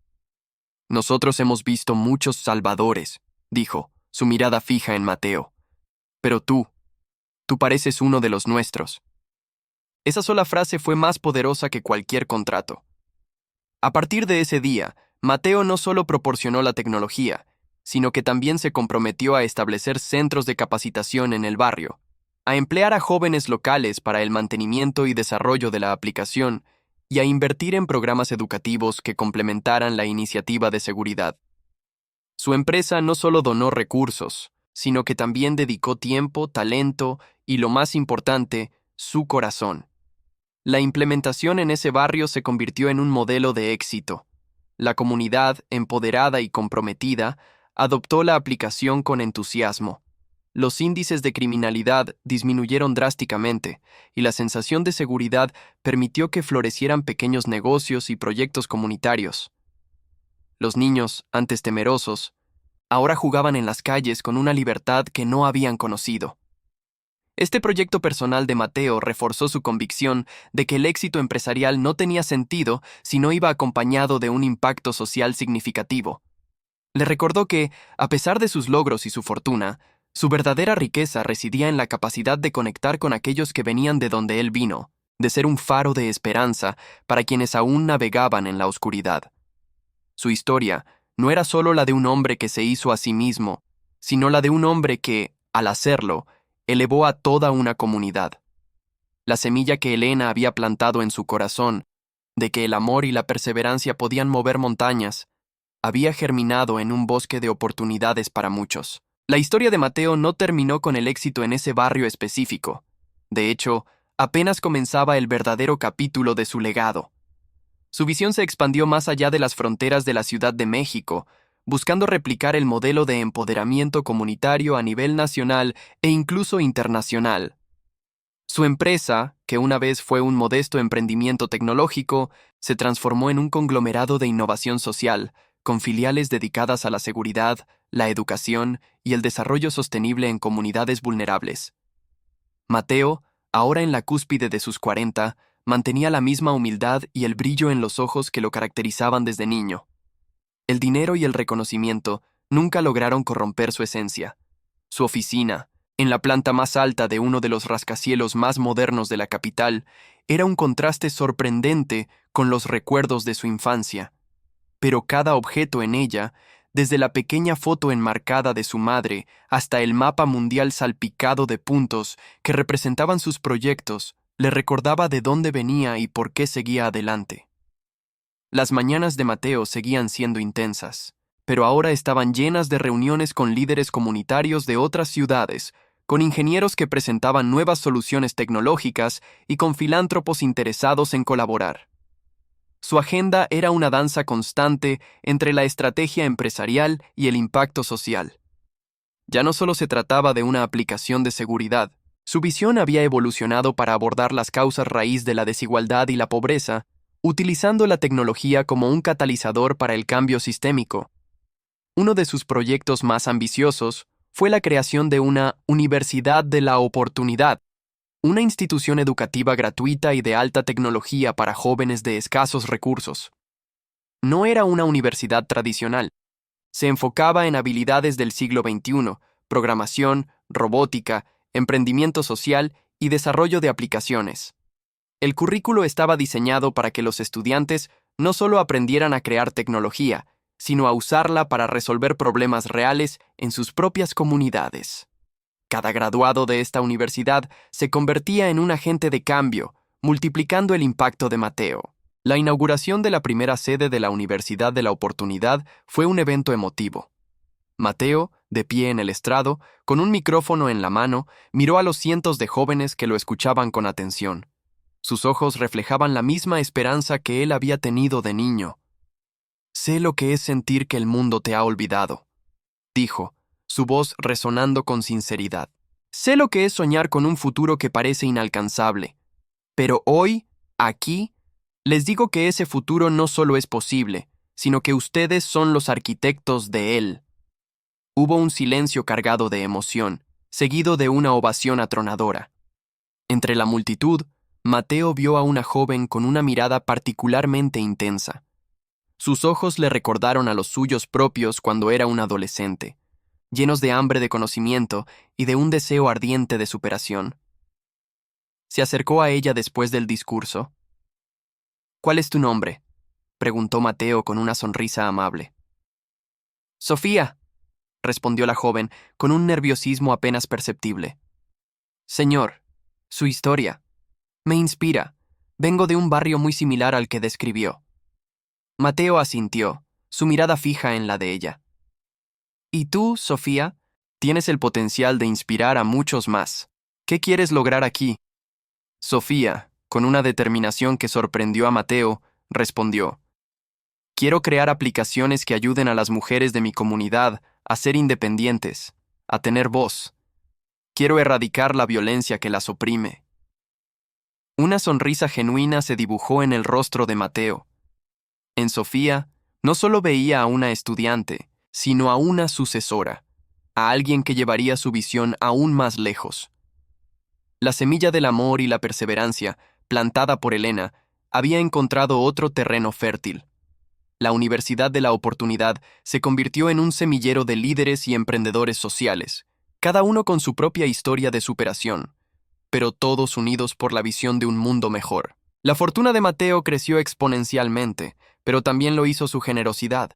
S1: «Nosotros hemos visto muchos salvadores», dijo, su mirada fija en Mateo. «Pero tú pareces uno de los nuestros». Esa sola frase fue más poderosa que cualquier contrato. A partir de ese día, Mateo no solo proporcionó la tecnología, sino que también se comprometió a establecer centros de capacitación en el barrio, a emplear a jóvenes locales para el mantenimiento y desarrollo de la aplicación y a invertir en programas educativos que complementaran la iniciativa de seguridad. Su empresa no solo donó recursos, sino que también dedicó tiempo, talento y, lo más importante, su corazón. La implementación en ese barrio se convirtió en un modelo de éxito. La comunidad, empoderada y comprometida, adoptó la aplicación con entusiasmo. Los índices de criminalidad disminuyeron drásticamente y la sensación de seguridad permitió que florecieran pequeños negocios y proyectos comunitarios. Los niños, antes temerosos, ahora jugaban en las calles con una libertad que no habían conocido. Este proyecto personal de Mateo reforzó su convicción de que el éxito empresarial no tenía sentido si no iba acompañado de un impacto social significativo. Le recordó que, a pesar de sus logros y su fortuna, su verdadera riqueza residía en la capacidad de conectar con aquellos que venían de donde él vino, de ser un faro de esperanza para quienes aún navegaban en la oscuridad. Su historia no era solo la de un hombre que se hizo a sí mismo, sino la de un hombre que, al hacerlo, elevó a toda una comunidad. La semilla que Elena había plantado en su corazón, de que el amor y la perseverancia podían mover montañas, había germinado en un bosque de oportunidades para muchos. La historia de Mateo no terminó con el éxito en ese barrio específico. De hecho, apenas comenzaba el verdadero capítulo de su legado. Su visión se expandió más allá de las fronteras de la Ciudad de México, buscando replicar el modelo de empoderamiento comunitario a nivel nacional e incluso internacional. Su empresa, que una vez fue un modesto emprendimiento tecnológico, se transformó en un conglomerado de innovación social, con filiales dedicadas a la seguridad, la educación y el desarrollo sostenible en comunidades vulnerables. Mateo, ahora en la cúspide de sus 40, mantenía la misma humildad y el brillo en los ojos que lo caracterizaban desde niño. El dinero y el reconocimiento nunca lograron corromper su esencia. Su oficina, en la planta más alta de uno de los rascacielos más modernos de la capital, era un contraste sorprendente con los recuerdos de su infancia. Pero cada objeto en ella, desde la pequeña foto enmarcada de su madre hasta el mapa mundial salpicado de puntos que representaban sus proyectos, le recordaba de dónde venía y por qué seguía adelante. Las mañanas de Mateo seguían siendo intensas, pero ahora estaban llenas de reuniones con líderes comunitarios de otras ciudades, con ingenieros que presentaban nuevas soluciones tecnológicas y con filántropos interesados en colaborar. Su agenda era una danza constante entre la estrategia empresarial y el impacto social. Ya no solo se trataba de una aplicación de seguridad, su visión había evolucionado para abordar las causas raíz de la desigualdad y la pobreza, utilizando la tecnología como un catalizador para el cambio sistémico. Uno de sus proyectos más ambiciosos fue la creación de una Universidad de la Oportunidad, una institución educativa gratuita y de alta tecnología para jóvenes de escasos recursos. No era una universidad tradicional. Se enfocaba en habilidades del siglo XXI, programación, robótica, emprendimiento social y desarrollo de aplicaciones. El currículo estaba diseñado para que los estudiantes no solo aprendieran a crear tecnología, sino a usarla para resolver problemas reales en sus propias comunidades. Cada graduado de esta universidad se convertía en un agente de cambio, multiplicando el impacto de Mateo. La inauguración de la primera sede de la Universidad de la Oportunidad fue un evento emotivo. Mateo, de pie en el estrado, con un micrófono en la mano, miró a los cientos de jóvenes que lo escuchaban con atención. Sus ojos reflejaban la misma esperanza que él había tenido de niño. «Sé lo que es sentir que el mundo te ha olvidado», dijo, su voz resonando con sinceridad. «Sé lo que es soñar con un futuro que parece inalcanzable. Pero hoy, aquí, les digo que ese futuro no solo es posible, sino que ustedes son los arquitectos de él». Hubo un silencio cargado de emoción, seguido de una ovación atronadora. Entre la multitud, Mateo vio a una joven con una mirada particularmente intensa. Sus ojos le recordaron a los suyos propios cuando era un adolescente, llenos de hambre de conocimiento y de un deseo ardiente de superación. Se acercó a ella después del discurso. «¿Cuál es tu nombre?», preguntó Mateo con una sonrisa amable. «Sofía», respondió la joven con un nerviosismo apenas perceptible. «Señor, su historia me inspira. Vengo de un barrio muy similar al que describió». Mateo asintió, su mirada fija en la de ella. «¿Y tú, Sofía? Tienes el potencial de inspirar a muchos más. ¿Qué quieres lograr aquí?». Sofía, con una determinación que sorprendió a Mateo, respondió: «Quiero crear aplicaciones que ayuden a las mujeres de mi comunidad a ser independientes, a tener voz. Quiero erradicar la violencia que las oprime». Una sonrisa genuina se dibujó en el rostro de Mateo. En Sofía, no solo veía a una estudiante, sino a una sucesora, a alguien que llevaría su visión aún más lejos. La semilla del amor y la perseverancia, plantada por Elena, había encontrado otro terreno fértil. La Universidad de la Oportunidad se convirtió en un semillero de líderes y emprendedores sociales, cada uno con su propia historia de superación, pero todos unidos por la visión de un mundo mejor. La fortuna de Mateo creció exponencialmente, pero también lo hizo su generosidad.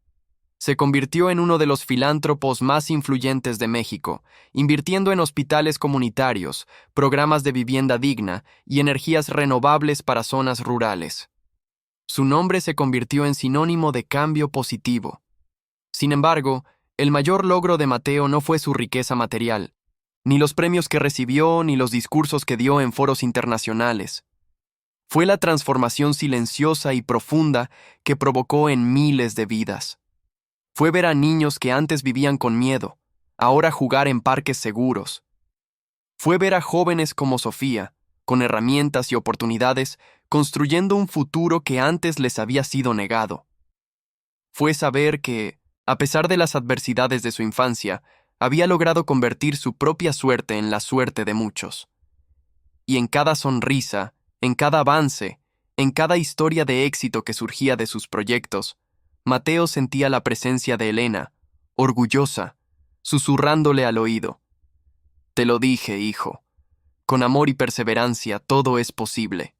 S1: Se convirtió en uno de los filántropos más influyentes de México, invirtiendo en hospitales comunitarios, programas de vivienda digna y energías renovables para zonas rurales. Su nombre se convirtió en sinónimo de cambio positivo. Sin embargo, el mayor logro de Mateo no fue su riqueza material, ni los premios que recibió ni los discursos que dio en foros internacionales. Fue la transformación silenciosa y profunda que provocó en miles de vidas. Fue ver a niños que antes vivían con miedo, ahora jugar en parques seguros. Fue ver a jóvenes como Sofía, con herramientas y oportunidades, construyendo un futuro que antes les había sido negado. Fue saber que, a pesar de las adversidades de su infancia, había logrado convertir su propia suerte en la suerte de muchos. Y en cada sonrisa, en cada avance, en cada historia de éxito que surgía de sus proyectos, Mateo sentía la presencia de Elena, orgullosa, susurrándole al oído. Te lo dije, hijo. Con amor y perseverancia todo es posible.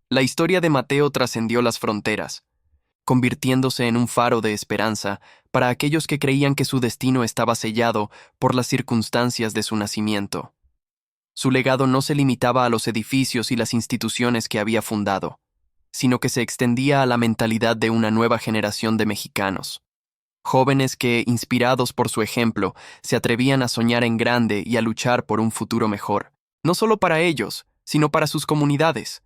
S1: La historia de Mateo trascendió las fronteras, convirtiéndose en un faro de esperanza para aquellos que creían que su destino estaba sellado por las circunstancias de su nacimiento. Su legado no se limitaba a los edificios y las instituciones que había fundado, sino que se extendía a la mentalidad de una nueva generación de mexicanos. Jóvenes que, inspirados por su ejemplo, se atrevían a soñar en grande y a luchar por un futuro mejor, no solo para ellos, sino para sus comunidades.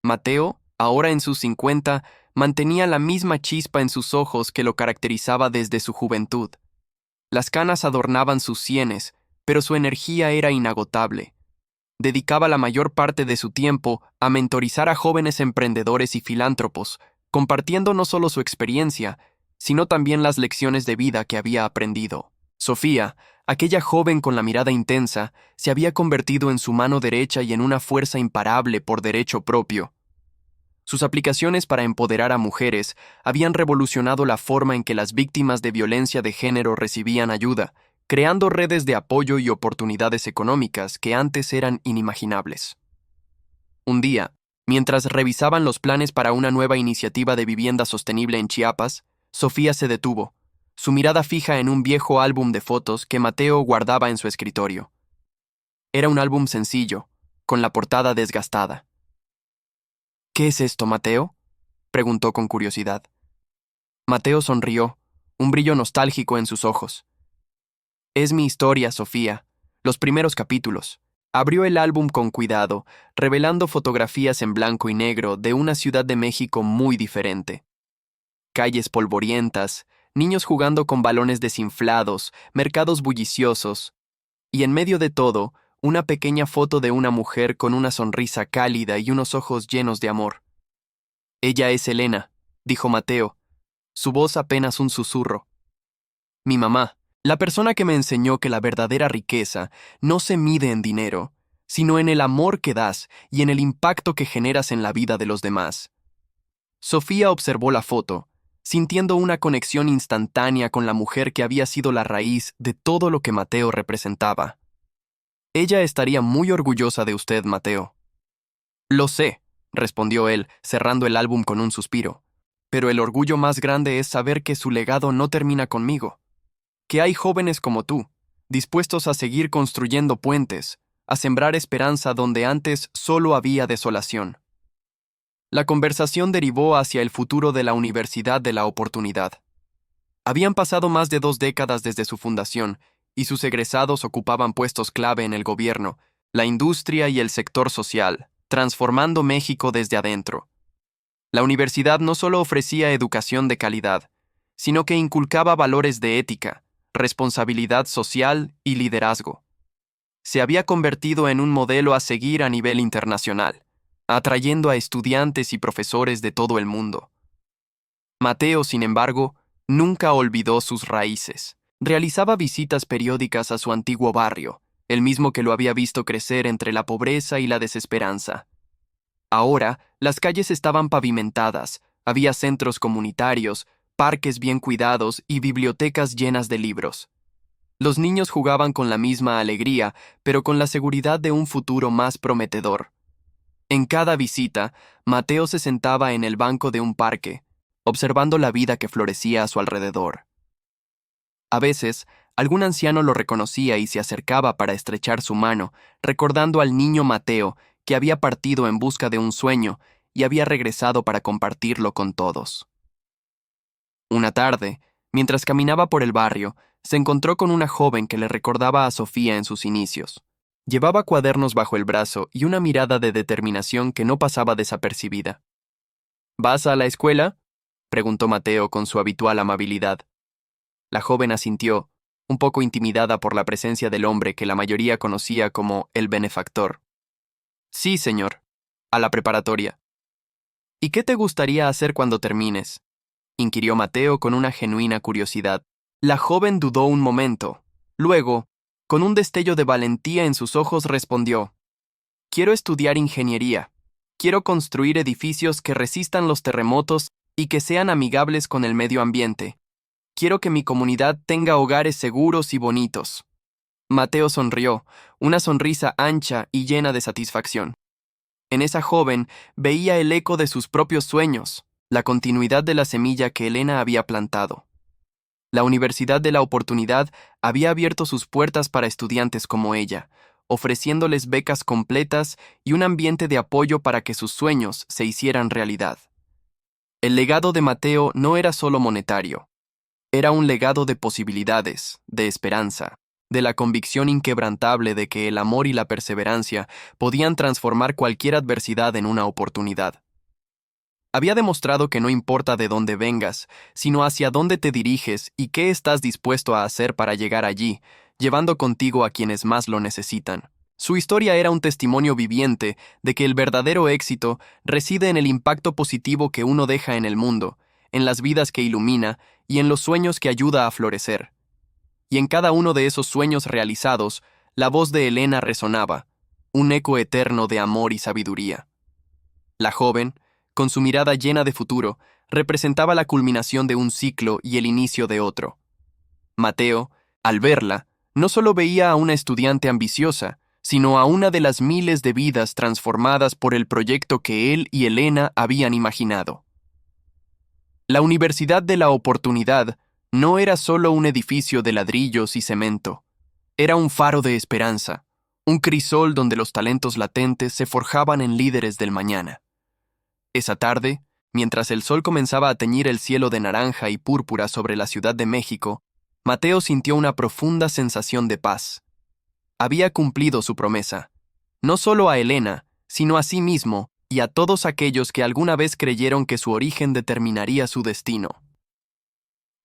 S1: Mateo, ahora en sus 50, mantenía la misma chispa en sus ojos que lo caracterizaba desde su juventud. Las canas adornaban sus sienes, pero su energía era inagotable. Dedicaba la mayor parte de su tiempo a mentorizar a jóvenes emprendedores y filántropos, compartiendo no solo su experiencia, sino también las lecciones de vida que había aprendido. Sofía, aquella joven con la mirada intensa, se había convertido en su mano derecha y en una fuerza imparable por derecho propio. Sus aplicaciones para empoderar a mujeres habían revolucionado la forma en que las víctimas de violencia de género recibían ayuda, creando redes de apoyo y oportunidades económicas que antes eran inimaginables. Un día, mientras revisaban los planes para una nueva iniciativa de vivienda sostenible en Chiapas, Sofía se detuvo, su mirada fija en un viejo álbum de fotos que Mateo guardaba en su escritorio. Era un álbum sencillo, con la portada desgastada. ¿Qué es esto, Mateo?, preguntó con curiosidad. Mateo sonrió, un brillo nostálgico en sus ojos. Es mi historia, Sofía, los primeros capítulos. Abrió el álbum con cuidado, revelando fotografías en blanco y negro de una Ciudad de México muy diferente. Calles polvorientas, niños jugando con balones desinflados, mercados bulliciosos, y en medio de todo, una pequeña foto de una mujer con una sonrisa cálida y unos ojos llenos de amor. Ella es Elena, dijo Mateo, su voz apenas un susurro. Mi mamá, la persona que me enseñó que la verdadera riqueza no se mide en dinero, sino en el amor que das y en el impacto que generas en la vida de los demás. Sofía observó la foto, sintiendo una conexión instantánea con la mujer que había sido la raíz de todo lo que Mateo representaba. Ella estaría muy orgullosa de usted, Mateo. Lo sé, respondió él, cerrando el álbum con un suspiro. Pero el orgullo más grande es saber que su legado no termina conmigo. Que hay jóvenes como tú, dispuestos a seguir construyendo puentes, a sembrar esperanza donde antes solo había desolación. La conversación derivó hacia el futuro de la Universidad de la Oportunidad. Habían pasado más de 2 décadas desde su fundación, y sus egresados ocupaban puestos clave en el gobierno, la industria y el sector social, transformando México desde adentro. La universidad no solo ofrecía educación de calidad, sino que inculcaba valores de ética, responsabilidad social y liderazgo. Se había convertido en un modelo a seguir a nivel internacional, atrayendo a estudiantes y profesores de todo el mundo. Mateo, sin embargo, nunca olvidó sus raíces. Realizaba visitas periódicas a su antiguo barrio, el mismo que lo había visto crecer entre la pobreza y la desesperanza. Ahora, las calles estaban pavimentadas, había centros comunitarios, parques bien cuidados y bibliotecas llenas de libros. Los niños jugaban con la misma alegría, pero con la seguridad de un futuro más prometedor. En cada visita, Mateo se sentaba en el banco de un parque, observando la vida que florecía a su alrededor. A veces, algún anciano lo reconocía y se acercaba para estrechar su mano, recordando al niño Mateo, que había partido en busca de un sueño y había regresado para compartirlo con todos. Una tarde, mientras caminaba por el barrio, se encontró con una joven que le recordaba a Sofía en sus inicios. Llevaba cuadernos bajo el brazo y una mirada de determinación que no pasaba desapercibida. ¿Vas a la escuela?, preguntó Mateo con su habitual amabilidad. La joven asintió, un poco intimidada por la presencia del hombre que la mayoría conocía como el benefactor. Sí, señor. A la preparatoria. ¿Y qué te gustaría hacer cuando termines?, inquirió Mateo con una genuina curiosidad. La joven dudó un momento. Luego, con un destello de valentía en sus ojos, respondió: Quiero estudiar ingeniería. Quiero construir edificios que resistan los terremotos y que sean amigables con el medio ambiente. Quiero que mi comunidad tenga hogares seguros y bonitos. Mateo sonrió, una sonrisa ancha y llena de satisfacción. En esa joven veía el eco de sus propios sueños, la continuidad de la semilla que Elena había plantado. La Universidad de la Oportunidad había abierto sus puertas para estudiantes como ella, ofreciéndoles becas completas y un ambiente de apoyo para que sus sueños se hicieran realidad. El legado de Mateo no era solo monetario. Era un legado de posibilidades, de esperanza, de la convicción inquebrantable de que el amor y la perseverancia podían transformar cualquier adversidad en una oportunidad. Había demostrado que no importa de dónde vengas, sino hacia dónde te diriges y qué estás dispuesto a hacer para llegar allí, llevando contigo a quienes más lo necesitan. Su historia era un testimonio viviente de que el verdadero éxito reside en el impacto positivo que uno deja en el mundo, en las vidas que ilumina y en los sueños que ayuda a florecer. Y en cada uno de esos sueños realizados, la voz de Elena resonaba, un eco eterno de amor y sabiduría. La joven, con su mirada llena de futuro, representaba la culminación de un ciclo y el inicio de otro. Mateo, al verla, no solo veía a una estudiante ambiciosa, sino a una de las miles de vidas transformadas por el proyecto que él y Elena habían imaginado. La Universidad de la Oportunidad no era solo un edificio de ladrillos y cemento, era un faro de esperanza, un crisol donde los talentos latentes se forjaban en líderes del mañana. Esa tarde, mientras el sol comenzaba a teñir el cielo de naranja y púrpura sobre la Ciudad de México, Mateo sintió una profunda sensación de paz. Había cumplido su promesa, no solo a Elena, sino a sí mismo y a todos aquellos que alguna vez creyeron que su origen determinaría su destino.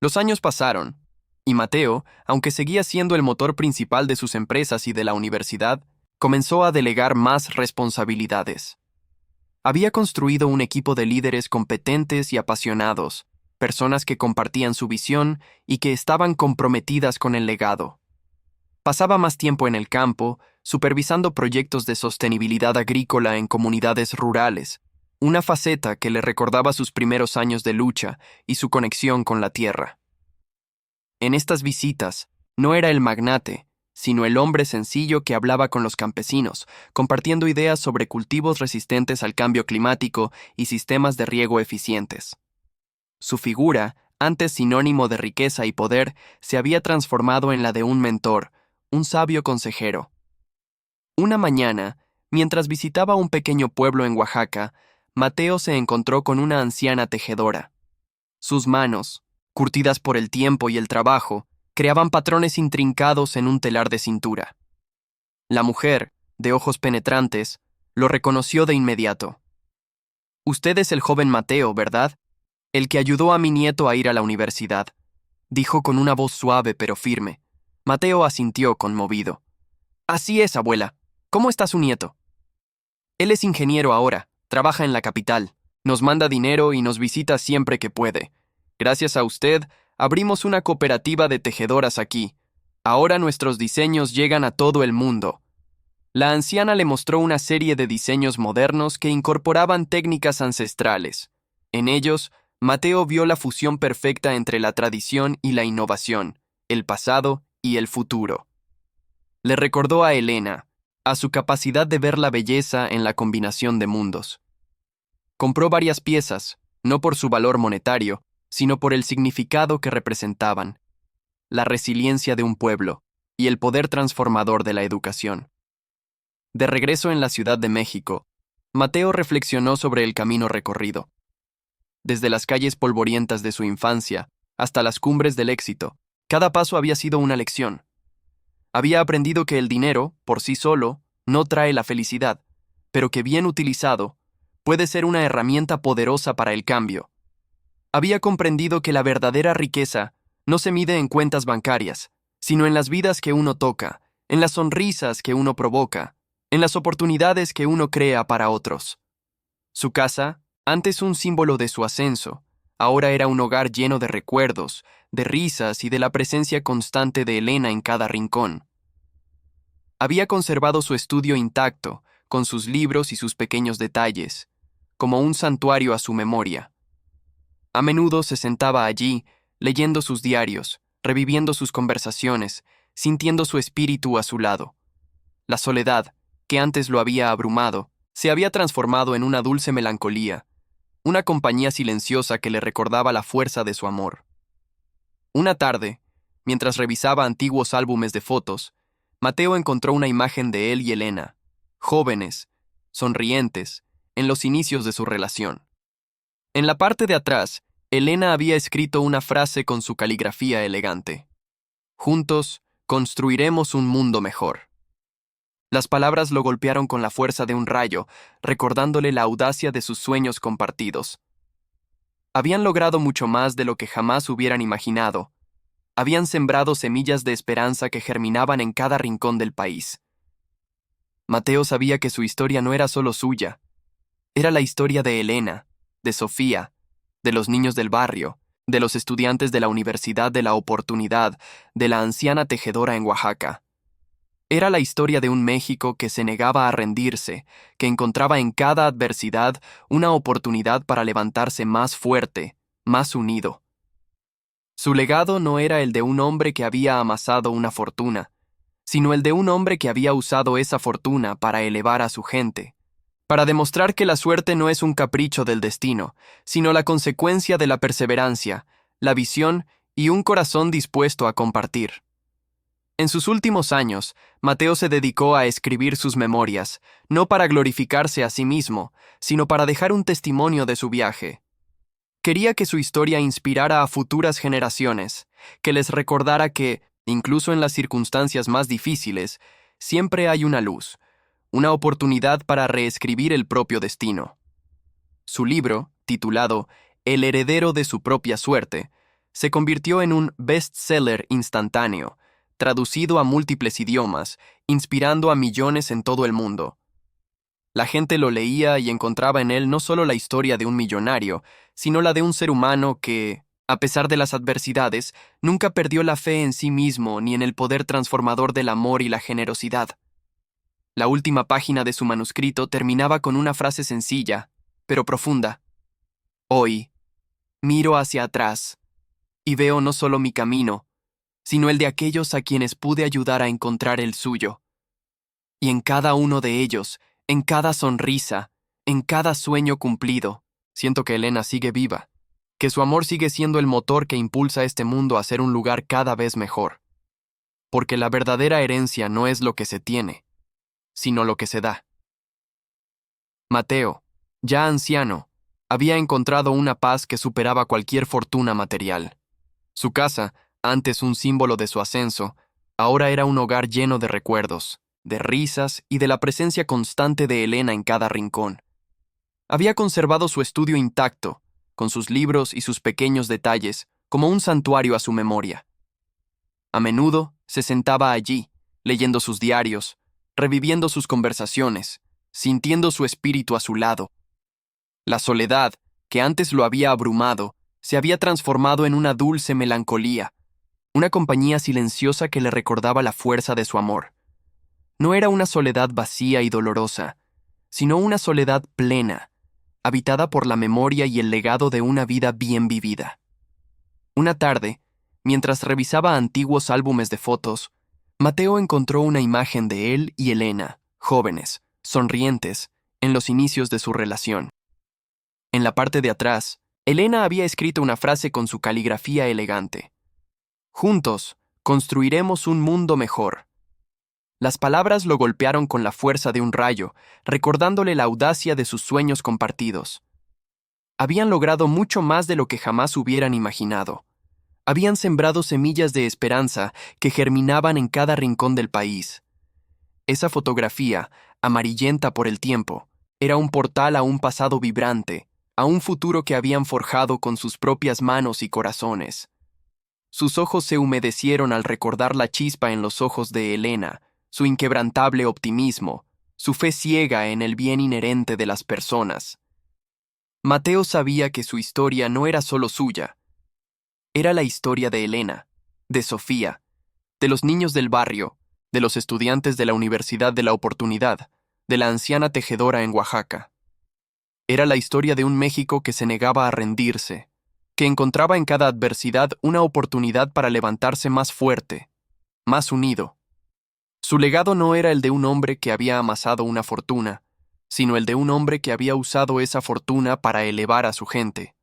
S1: Los años pasaron, y Mateo, aunque seguía siendo el motor principal de sus empresas y de la universidad, comenzó a delegar más responsabilidades. Había construido un equipo de líderes competentes y apasionados, personas que compartían su visión y que estaban comprometidas con el legado. Pasaba más tiempo en el campo, supervisando proyectos de sostenibilidad agrícola en comunidades rurales, una faceta que le recordaba sus primeros años de lucha y su conexión con la tierra. En estas visitas, no era el magnate, sino el hombre sencillo que hablaba con los campesinos, compartiendo ideas sobre cultivos resistentes al cambio climático y sistemas de riego eficientes. Su figura, antes sinónimo de riqueza y poder, se había transformado en la de un mentor, un sabio consejero. Una mañana, mientras visitaba un pequeño pueblo en Oaxaca, Mateo se encontró con una anciana tejedora. Sus manos, curtidas por el tiempo y el trabajo, creaban patrones intrincados en un telar de cintura. La mujer, de ojos penetrantes, lo reconoció de inmediato. «Usted es el joven Mateo, ¿verdad? El que ayudó a mi nieto a ir a la universidad», dijo con una voz suave pero firme. Mateo asintió conmovido. «Así es, abuela. ¿Cómo está su nieto?» «Él es ingeniero ahora, trabaja en la capital, nos manda dinero y nos visita siempre que puede. Gracias a usted, abrimos una cooperativa de tejedoras aquí. Ahora nuestros diseños llegan a todo el mundo». La anciana le mostró una serie de diseños modernos que incorporaban técnicas ancestrales. En ellos, Mateo vio la fusión perfecta entre la tradición y la innovación, el pasado y el futuro. Le recordó a Elena, a su capacidad de ver la belleza en la combinación de mundos. Compró varias piezas, no por su valor monetario, sino por el significado que representaban, la resiliencia de un pueblo y el poder transformador de la educación. De regreso en la Ciudad de México, Mateo reflexionó sobre el camino recorrido. Desde las calles polvorientas de su infancia hasta las cumbres del éxito, cada paso había sido una lección. Había aprendido que el dinero, por sí solo, no trae la felicidad, pero que bien utilizado, puede ser una herramienta poderosa para el cambio. Había comprendido que la verdadera riqueza no se mide en cuentas bancarias, sino en las vidas que uno toca, en las sonrisas que uno provoca, en las oportunidades que uno crea para otros. Su casa, antes un símbolo de su ascenso, ahora era un hogar lleno de recuerdos, de risas y de la presencia constante de Elena en cada rincón. Había conservado su estudio intacto, con sus libros y sus pequeños detalles, como un santuario a su memoria. A menudo se sentaba allí, leyendo sus diarios, reviviendo sus conversaciones, sintiendo su espíritu a su lado. La soledad, que antes lo había abrumado, se había transformado en una dulce melancolía, una compañía silenciosa que le recordaba la fuerza de su amor. Una tarde, mientras revisaba antiguos álbumes de fotos, Mateo encontró una imagen de él y Elena, jóvenes, sonrientes, en los inicios de su relación. En la parte de atrás, Elena había escrito una frase con su caligrafía elegante. Juntos, construiremos un mundo mejor. Las palabras lo golpearon con la fuerza de un rayo, recordándole la audacia de sus sueños compartidos. Habían logrado mucho más de lo que jamás hubieran imaginado. Habían sembrado semillas de esperanza que germinaban en cada rincón del país. Mateo sabía que su historia no era solo suya. Era la historia de Elena, de Sofía, de los niños del barrio, de los estudiantes de la Universidad de la Oportunidad, de la anciana tejedora en Oaxaca. Era la historia de un México que se negaba a rendirse, que encontraba en cada adversidad una oportunidad para levantarse más fuerte, más unido. Su legado no era el de un hombre que había amasado una fortuna, sino el de un hombre que había usado esa fortuna para elevar a su gente, para demostrar que la suerte no es un capricho del destino, sino la consecuencia de la perseverancia, la visión y un corazón dispuesto a compartir. En sus últimos años, Mateo se dedicó a escribir sus memorias, no para glorificarse a sí mismo, sino para dejar un testimonio de su viaje. Quería que su historia inspirara a futuras generaciones, que les recordara que, incluso en las circunstancias más difíciles, siempre hay una luz, una oportunidad para reescribir el propio destino. Su libro, titulado El heredero de su propia suerte, se convirtió en un bestseller instantáneo, traducido a múltiples idiomas, inspirando a millones en todo el mundo. La gente lo leía y encontraba en él no solo la historia de un millonario, sino la de un ser humano que, a pesar de las adversidades, nunca perdió la fe en sí mismo ni en el poder transformador del amor y la generosidad. La última página de su manuscrito terminaba con una frase sencilla, pero profunda. Hoy, miro hacia atrás y veo no solo mi camino, sino el de aquellos a quienes pude ayudar a encontrar el suyo. Y en cada uno de ellos, en cada sonrisa, en cada sueño cumplido, siento que Elena sigue viva, que su amor sigue siendo el motor que impulsa a este mundo a ser un lugar cada vez mejor. Porque la verdadera herencia no es lo que se tiene, sino lo que se da. Mateo, ya anciano, había encontrado una paz que superaba cualquier fortuna material. Su casa, antes un símbolo de su ascenso, ahora era un hogar lleno de recuerdos, de risas y de la presencia constante de Elena en cada rincón. Había conservado su estudio intacto, con sus libros y sus pequeños detalles, como un santuario a su memoria. A menudo se sentaba allí, leyendo sus diarios, reviviendo sus conversaciones, sintiendo su espíritu a su lado. La soledad, que antes lo había abrumado, se había transformado en una dulce melancolía, una compañía silenciosa que le recordaba la fuerza de su amor. No era una soledad vacía y dolorosa, sino una soledad plena, habitada por la memoria y el legado de una vida bien vivida. Una tarde, mientras revisaba antiguos álbumes de fotos, Mateo encontró una imagen de él y Elena, jóvenes, sonrientes, en los inicios de su relación. En la parte de atrás, Elena había escrito una frase con su caligrafía elegante. Juntos, construiremos un mundo mejor. Las palabras lo golpearon con la fuerza de un rayo, recordándole la audacia de sus sueños compartidos. Habían logrado mucho más de lo que jamás hubieran imaginado. Habían sembrado semillas de esperanza que germinaban en cada rincón del país. Esa fotografía, amarillenta por el tiempo, era un portal a un pasado vibrante, a un futuro que habían forjado con sus propias manos y corazones. Sus ojos se humedecieron al recordar la chispa en los ojos de Elena, su inquebrantable optimismo, su fe ciega en el bien inherente de las personas. Mateo sabía que su historia no era solo suya, era la historia de Elena, de Sofía, de los niños del barrio, de los estudiantes de la Universidad de la Oportunidad, de la anciana tejedora en Oaxaca. Era la historia de un México que se negaba a rendirse, que encontraba en cada adversidad una oportunidad para levantarse más fuerte, más unido. Su legado no era el de un hombre que había amasado una fortuna, sino el de un hombre que había usado esa fortuna para elevar a su gente,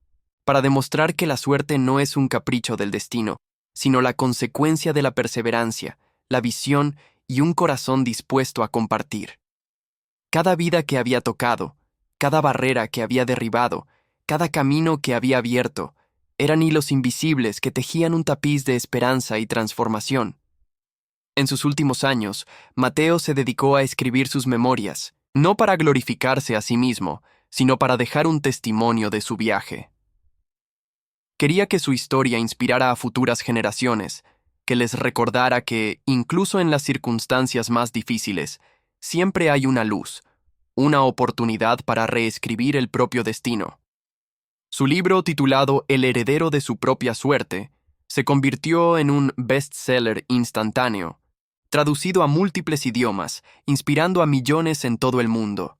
S1: para demostrar que la suerte no es un capricho del destino, sino la consecuencia de la perseverancia, la visión y un corazón dispuesto a compartir. Cada vida que había tocado, cada barrera que había derribado, cada camino que había abierto, eran hilos invisibles que tejían un tapiz de esperanza y transformación. En sus últimos años, Mateo se dedicó a escribir sus memorias, no para glorificarse a sí mismo, sino para dejar un testimonio de su viaje. Quería que su historia inspirara a futuras generaciones, que les recordara que, incluso en las circunstancias más difíciles, siempre hay una luz, una oportunidad para reescribir el propio destino. Su libro, titulado El heredero de su propia suerte, se convirtió en un bestseller instantáneo, traducido a múltiples idiomas, inspirando a millones en todo el mundo.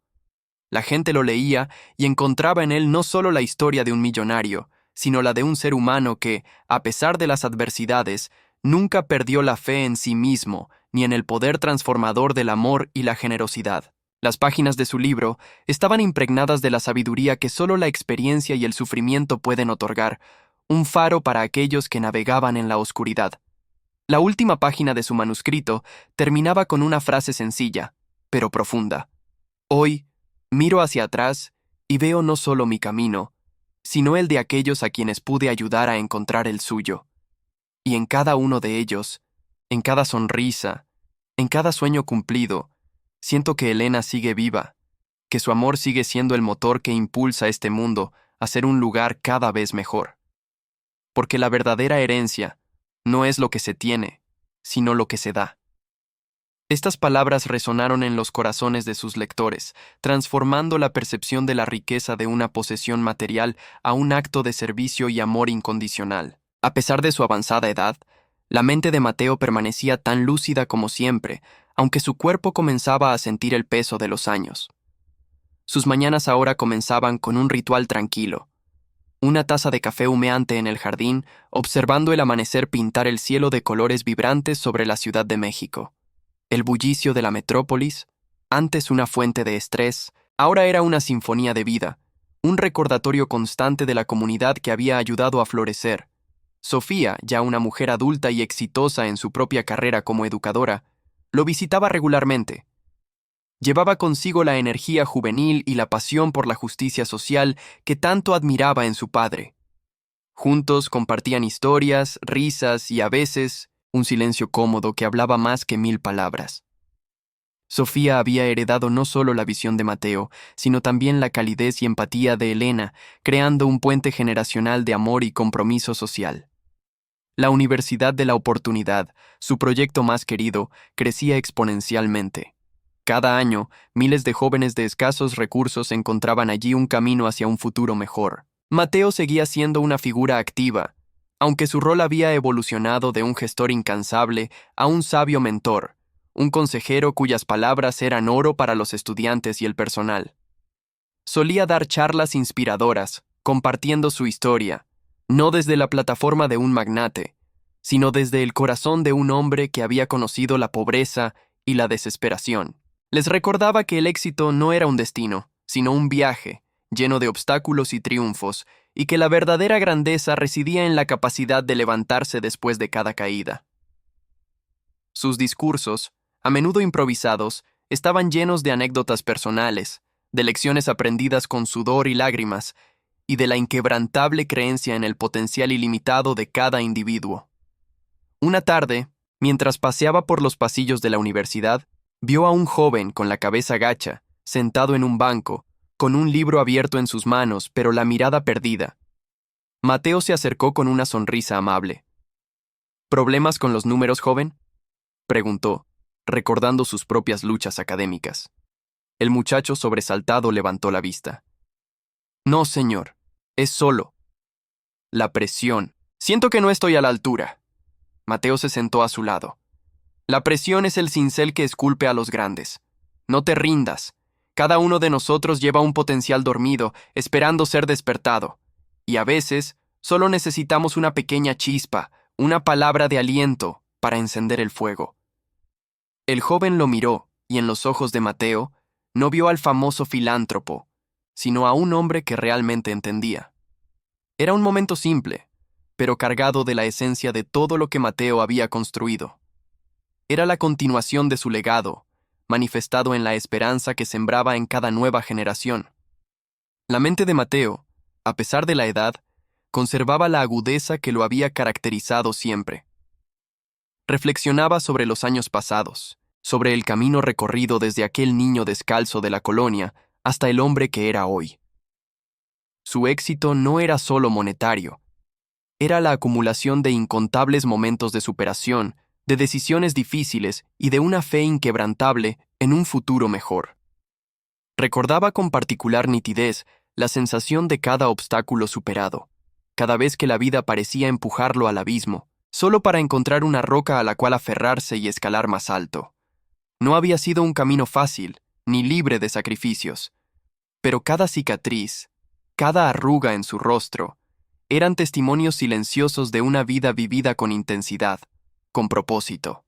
S1: La gente lo leía y encontraba en él no solo la historia de un millonario, sino la de un ser humano que, a pesar de las adversidades, nunca perdió la fe en sí mismo ni en el poder transformador del amor y la generosidad. Las páginas de su libro estaban impregnadas de la sabiduría que solo la experiencia y el sufrimiento pueden otorgar, un faro para aquellos que navegaban en la oscuridad. La última página de su manuscrito terminaba con una frase sencilla, pero profunda. Hoy, miro hacia atrás y veo no solo mi camino, sino el de aquellos a quienes pude ayudar a encontrar el suyo. Y en cada uno de ellos, en cada sonrisa, en cada sueño cumplido, siento que Elena sigue viva, que su amor sigue siendo el motor que impulsa a este mundo a ser un lugar cada vez mejor. Porque la verdadera herencia no es lo que se tiene, sino lo que se da. Estas palabras resonaron en los corazones de sus lectores, transformando la percepción de la riqueza de una posesión material a un acto de servicio y amor incondicional. A pesar de su avanzada edad, la mente de Mateo permanecía tan lúcida como siempre, aunque su cuerpo comenzaba a sentir el peso de los años. Sus mañanas ahora comenzaban con un ritual tranquilo. Una taza de café humeante en el jardín, observando el amanecer pintar el cielo de colores vibrantes sobre la Ciudad de México. El bullicio de la metrópolis, antes una fuente de estrés, ahora era una sinfonía de vida, un recordatorio constante de la comunidad que había ayudado a florecer. Sofía, ya una mujer adulta y exitosa en su propia carrera como educadora, lo visitaba regularmente. Llevaba consigo la energía juvenil y la pasión por la justicia social que tanto admiraba en su padre. Juntos compartían historias, risas y a veces un silencio cómodo que hablaba más que 1000 palabras. Sofía había heredado no solo la visión de Mateo, sino también la calidez y empatía de Elena, creando un puente generacional de amor y compromiso social. La Universidad de la Oportunidad, su proyecto más querido, crecía exponencialmente. Cada año, miles de jóvenes de escasos recursos encontraban allí un camino hacia un futuro mejor. Mateo seguía siendo una figura activa, aunque su rol había evolucionado de un gestor incansable a un sabio mentor, un consejero cuyas palabras eran oro para los estudiantes y el personal. Solía dar charlas inspiradoras, compartiendo su historia, no desde la plataforma de un magnate, sino desde el corazón de un hombre que había conocido la pobreza y la desesperación. Les recordaba que el éxito no era un destino, sino un viaje, lleno de obstáculos y triunfos, y que la verdadera grandeza residía en la capacidad de levantarse después de cada caída. Sus discursos, a menudo improvisados, estaban llenos de anécdotas personales, de lecciones aprendidas con sudor y lágrimas, y de la inquebrantable creencia en el potencial ilimitado de cada individuo. Una tarde, mientras paseaba por los pasillos de la universidad, vio a un joven con la cabeza gacha, sentado en un banco, con un libro abierto en sus manos, pero la mirada perdida. Mateo se acercó con una sonrisa amable. ¿Problemas con los números, joven?, preguntó, recordando sus propias luchas académicas. El muchacho sobresaltado levantó la vista. No, señor, es solo la presión. Siento que no estoy a la altura. Mateo se sentó a su lado. La presión es el cincel que esculpe a los grandes. No te rindas. Cada uno de nosotros lleva un potencial dormido, esperando ser despertado. Y a veces, solo necesitamos una pequeña chispa, una palabra de aliento, para encender el fuego. El joven lo miró, y en los ojos de Mateo, no vio al famoso filántropo, sino a un hombre que realmente entendía. Era un momento simple, pero cargado de la esencia de todo lo que Mateo había construido. Era la continuación de su legado, manifestado en la esperanza que sembraba en cada nueva generación. La mente de Mateo, a pesar de la edad, conservaba la agudeza que lo había caracterizado siempre. Reflexionaba sobre los años pasados, sobre el camino recorrido desde aquel niño descalzo de la colonia hasta el hombre que era hoy. Su éxito no era solo monetario, era la acumulación de incontables momentos de superación, de decisiones difíciles y de una fe inquebrantable en un futuro mejor. Recordaba con particular nitidez la sensación de cada obstáculo superado, cada vez que la vida parecía empujarlo al abismo, solo para encontrar una roca a la cual aferrarse y escalar más alto. No había sido un camino fácil, ni libre de sacrificios, pero cada cicatriz, cada arruga en su rostro, eran testimonios silenciosos de una vida vivida con intensidad, con propósito.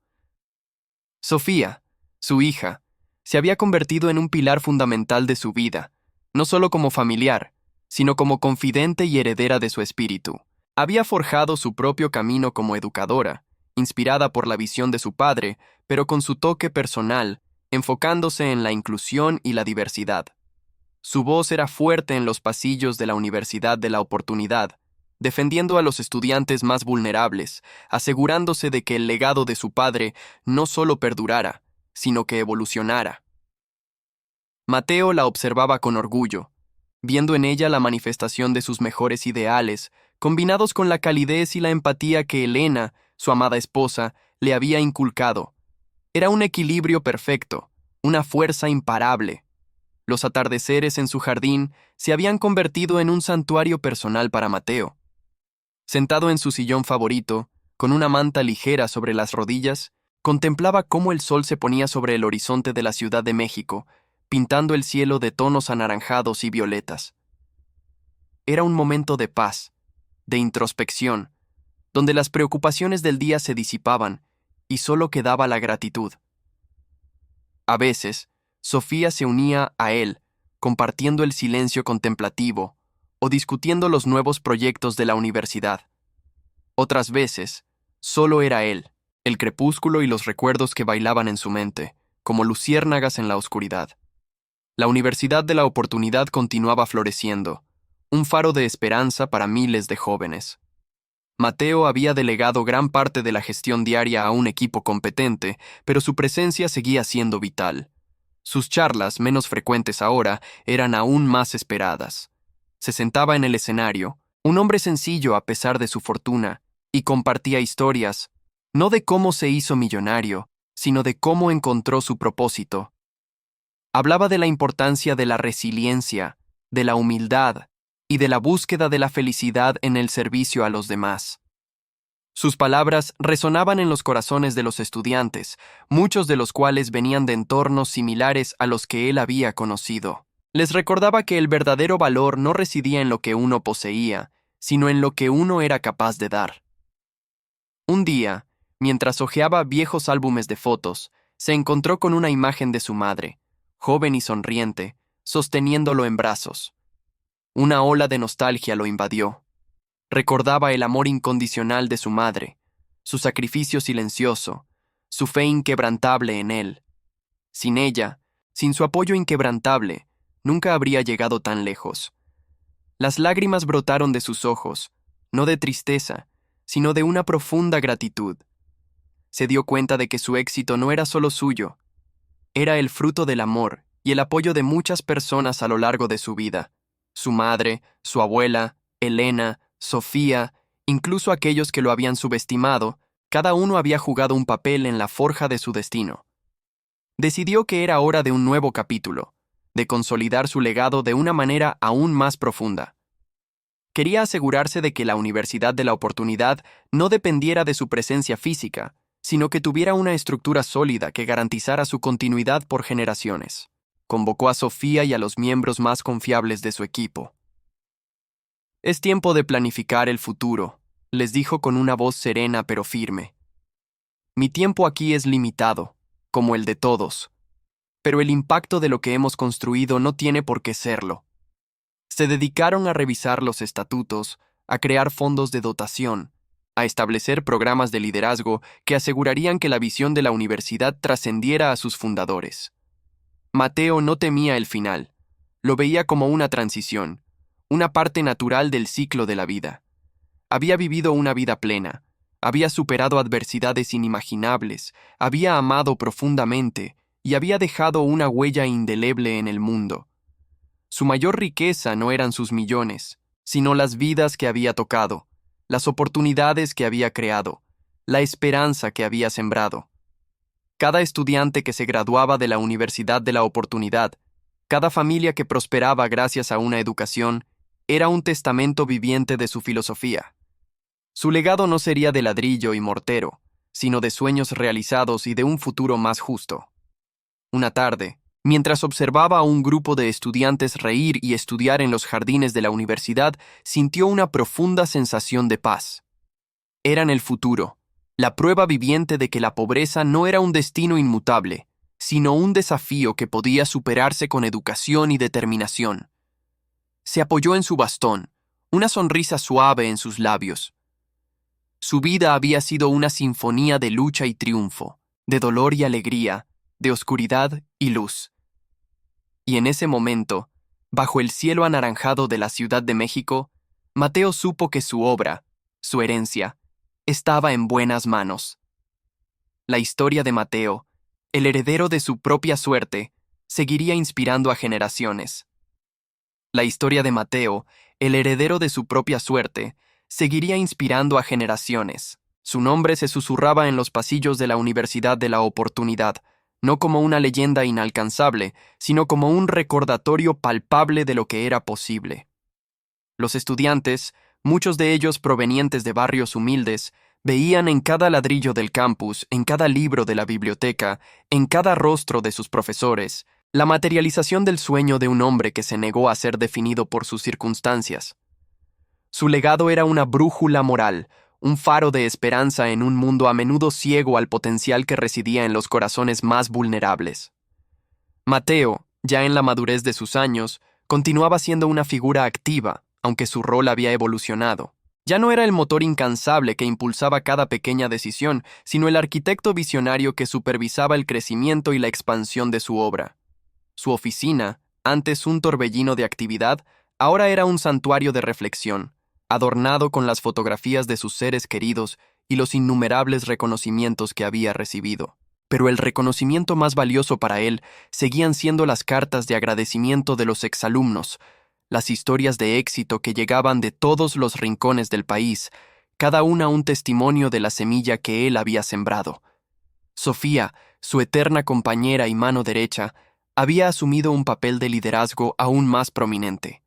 S1: Sofía, su hija, se había convertido en un pilar fundamental de su vida, no solo como familiar, sino como confidente y heredera de su espíritu. Había forjado su propio camino como educadora, inspirada por la visión de su padre, pero con su toque personal, enfocándose en la inclusión y la diversidad. Su voz era fuerte en los pasillos de la Universidad de la Oportunidad, defendiendo a los estudiantes más vulnerables, asegurándose de que el legado de su padre no solo perdurara, sino que evolucionara. Mateo la observaba con orgullo, viendo en ella la manifestación de sus mejores ideales, combinados con la calidez y la empatía que Elena, su amada esposa, le había inculcado. Era un equilibrio perfecto, una fuerza imparable. Los atardeceres en su jardín se habían convertido en un santuario personal para Mateo. Sentado en su sillón favorito, con una manta ligera sobre las rodillas, contemplaba cómo el sol se ponía sobre el horizonte de la Ciudad de México, pintando el cielo de tonos anaranjados y violetas. Era un momento de paz, de introspección, donde las preocupaciones del día se disipaban y solo quedaba la gratitud. A veces, Sofía se unía a él, compartiendo el silencio contemplativo o discutiendo los nuevos proyectos de la universidad. Otras veces, solo era él, el crepúsculo y los recuerdos que bailaban en su mente, como luciérnagas en la oscuridad. La Universidad de la Oportunidad continuaba floreciendo, un faro de esperanza para miles de jóvenes. Mateo había delegado gran parte de la gestión diaria a un equipo competente, pero su presencia seguía siendo vital. Sus charlas, menos frecuentes ahora, eran aún más esperadas. Se sentaba en el escenario, un hombre sencillo a pesar de su fortuna, y compartía historias, no de cómo se hizo millonario, sino de cómo encontró su propósito. Hablaba de la importancia de la resiliencia, de la humildad y de la búsqueda de la felicidad en el servicio a los demás. Sus palabras resonaban en los corazones de los estudiantes, muchos de los cuales venían de entornos similares a los que él había conocido. Les recordaba que el verdadero valor no residía en lo que uno poseía, sino en lo que uno era capaz de dar. Un día, mientras hojeaba viejos álbumes de fotos, se encontró con una imagen de su madre, joven y sonriente, sosteniéndolo en brazos. Una ola de nostalgia lo invadió. Recordaba el amor incondicional de su madre, su sacrificio silencioso, su fe inquebrantable en él. Sin ella, sin su apoyo inquebrantable, nunca habría llegado tan lejos. Las lágrimas brotaron de sus ojos, no de tristeza, sino de una profunda gratitud. Se dio cuenta de que su éxito no era solo suyo, era el fruto del amor y el apoyo de muchas personas a lo largo de su vida. Su madre, su abuela, Elena, Sofía, incluso aquellos que lo habían subestimado, cada uno había jugado un papel en la forja de su destino. Decidió que era hora de un nuevo capítulo, de consolidar su legado de una manera aún más profunda. Quería asegurarse de que la Universidad de la Oportunidad no dependiera de su presencia física, sino que tuviera una estructura sólida que garantizara su continuidad por generaciones. Convocó a Sofía y a los miembros más confiables de su equipo. «Es tiempo de planificar el futuro», les dijo con una voz serena pero firme. «Mi tiempo aquí es limitado, como el de todos, pero el impacto de lo que hemos construido no tiene por qué serlo». Se dedicaron a revisar los estatutos, a crear fondos de dotación, a establecer programas de liderazgo que asegurarían que la visión de la universidad trascendiera a sus fundadores. Mateo no temía el final, lo veía como una transición, una parte natural del ciclo de la vida. Había vivido una vida plena, había superado adversidades inimaginables, había amado profundamente y había dejado una huella indeleble en el mundo. Su mayor riqueza no eran sus millones, sino las vidas que había tocado, las oportunidades que había creado, la esperanza que había sembrado. Cada estudiante que se graduaba de la Universidad de la Oportunidad, cada familia que prosperaba gracias a una educación, era un testamento viviente de su filosofía. Su legado no sería de ladrillo y mortero, sino de sueños realizados y de un futuro más justo. Una tarde, mientras observaba a un grupo de estudiantes reír y estudiar en los jardines de la universidad, sintió una profunda sensación de paz. Eran el futuro, la prueba viviente de que la pobreza no era un destino inmutable, sino un desafío que podía superarse con educación y determinación. Se apoyó en su bastón, una sonrisa suave en sus labios. Su vida había sido una sinfonía de lucha y triunfo, de dolor y alegría, de oscuridad y luz. Y en ese momento, bajo el cielo anaranjado de la Ciudad de México, Mateo supo que su obra, su herencia, estaba en buenas manos. La historia de Mateo, el heredero de su propia suerte, seguiría inspirando a generaciones. La historia de Mateo, el heredero de su propia suerte, seguiría inspirando a generaciones. Su nombre se susurraba en los pasillos de la Universidad de la Oportunidad, no como una leyenda inalcanzable, sino como un recordatorio palpable de lo que era posible. Los estudiantes, muchos de ellos provenientes de barrios humildes, veían en cada ladrillo del campus, en cada libro de la biblioteca, en cada rostro de sus profesores, la materialización del sueño de un hombre que se negó a ser definido por sus circunstancias. Su legado era una brújula moral, un faro de esperanza en un mundo a menudo ciego al potencial que residía en los corazones más vulnerables. Mateo, ya en la madurez de sus años, continuaba siendo una figura activa, aunque su rol había evolucionado. Ya no era el motor incansable que impulsaba cada pequeña decisión, sino el arquitecto visionario que supervisaba el crecimiento y la expansión de su obra. Su oficina, antes un torbellino de actividad, ahora era un santuario de reflexión, adornado con las fotografías de sus seres queridos y los innumerables reconocimientos que había recibido. Pero el reconocimiento más valioso para él seguían siendo las cartas de agradecimiento de los exalumnos, las historias de éxito que llegaban de todos los rincones del país, cada una un testimonio de la semilla que él había sembrado. Sofía, su eterna compañera y mano derecha, había asumido un papel de liderazgo aún más prominente.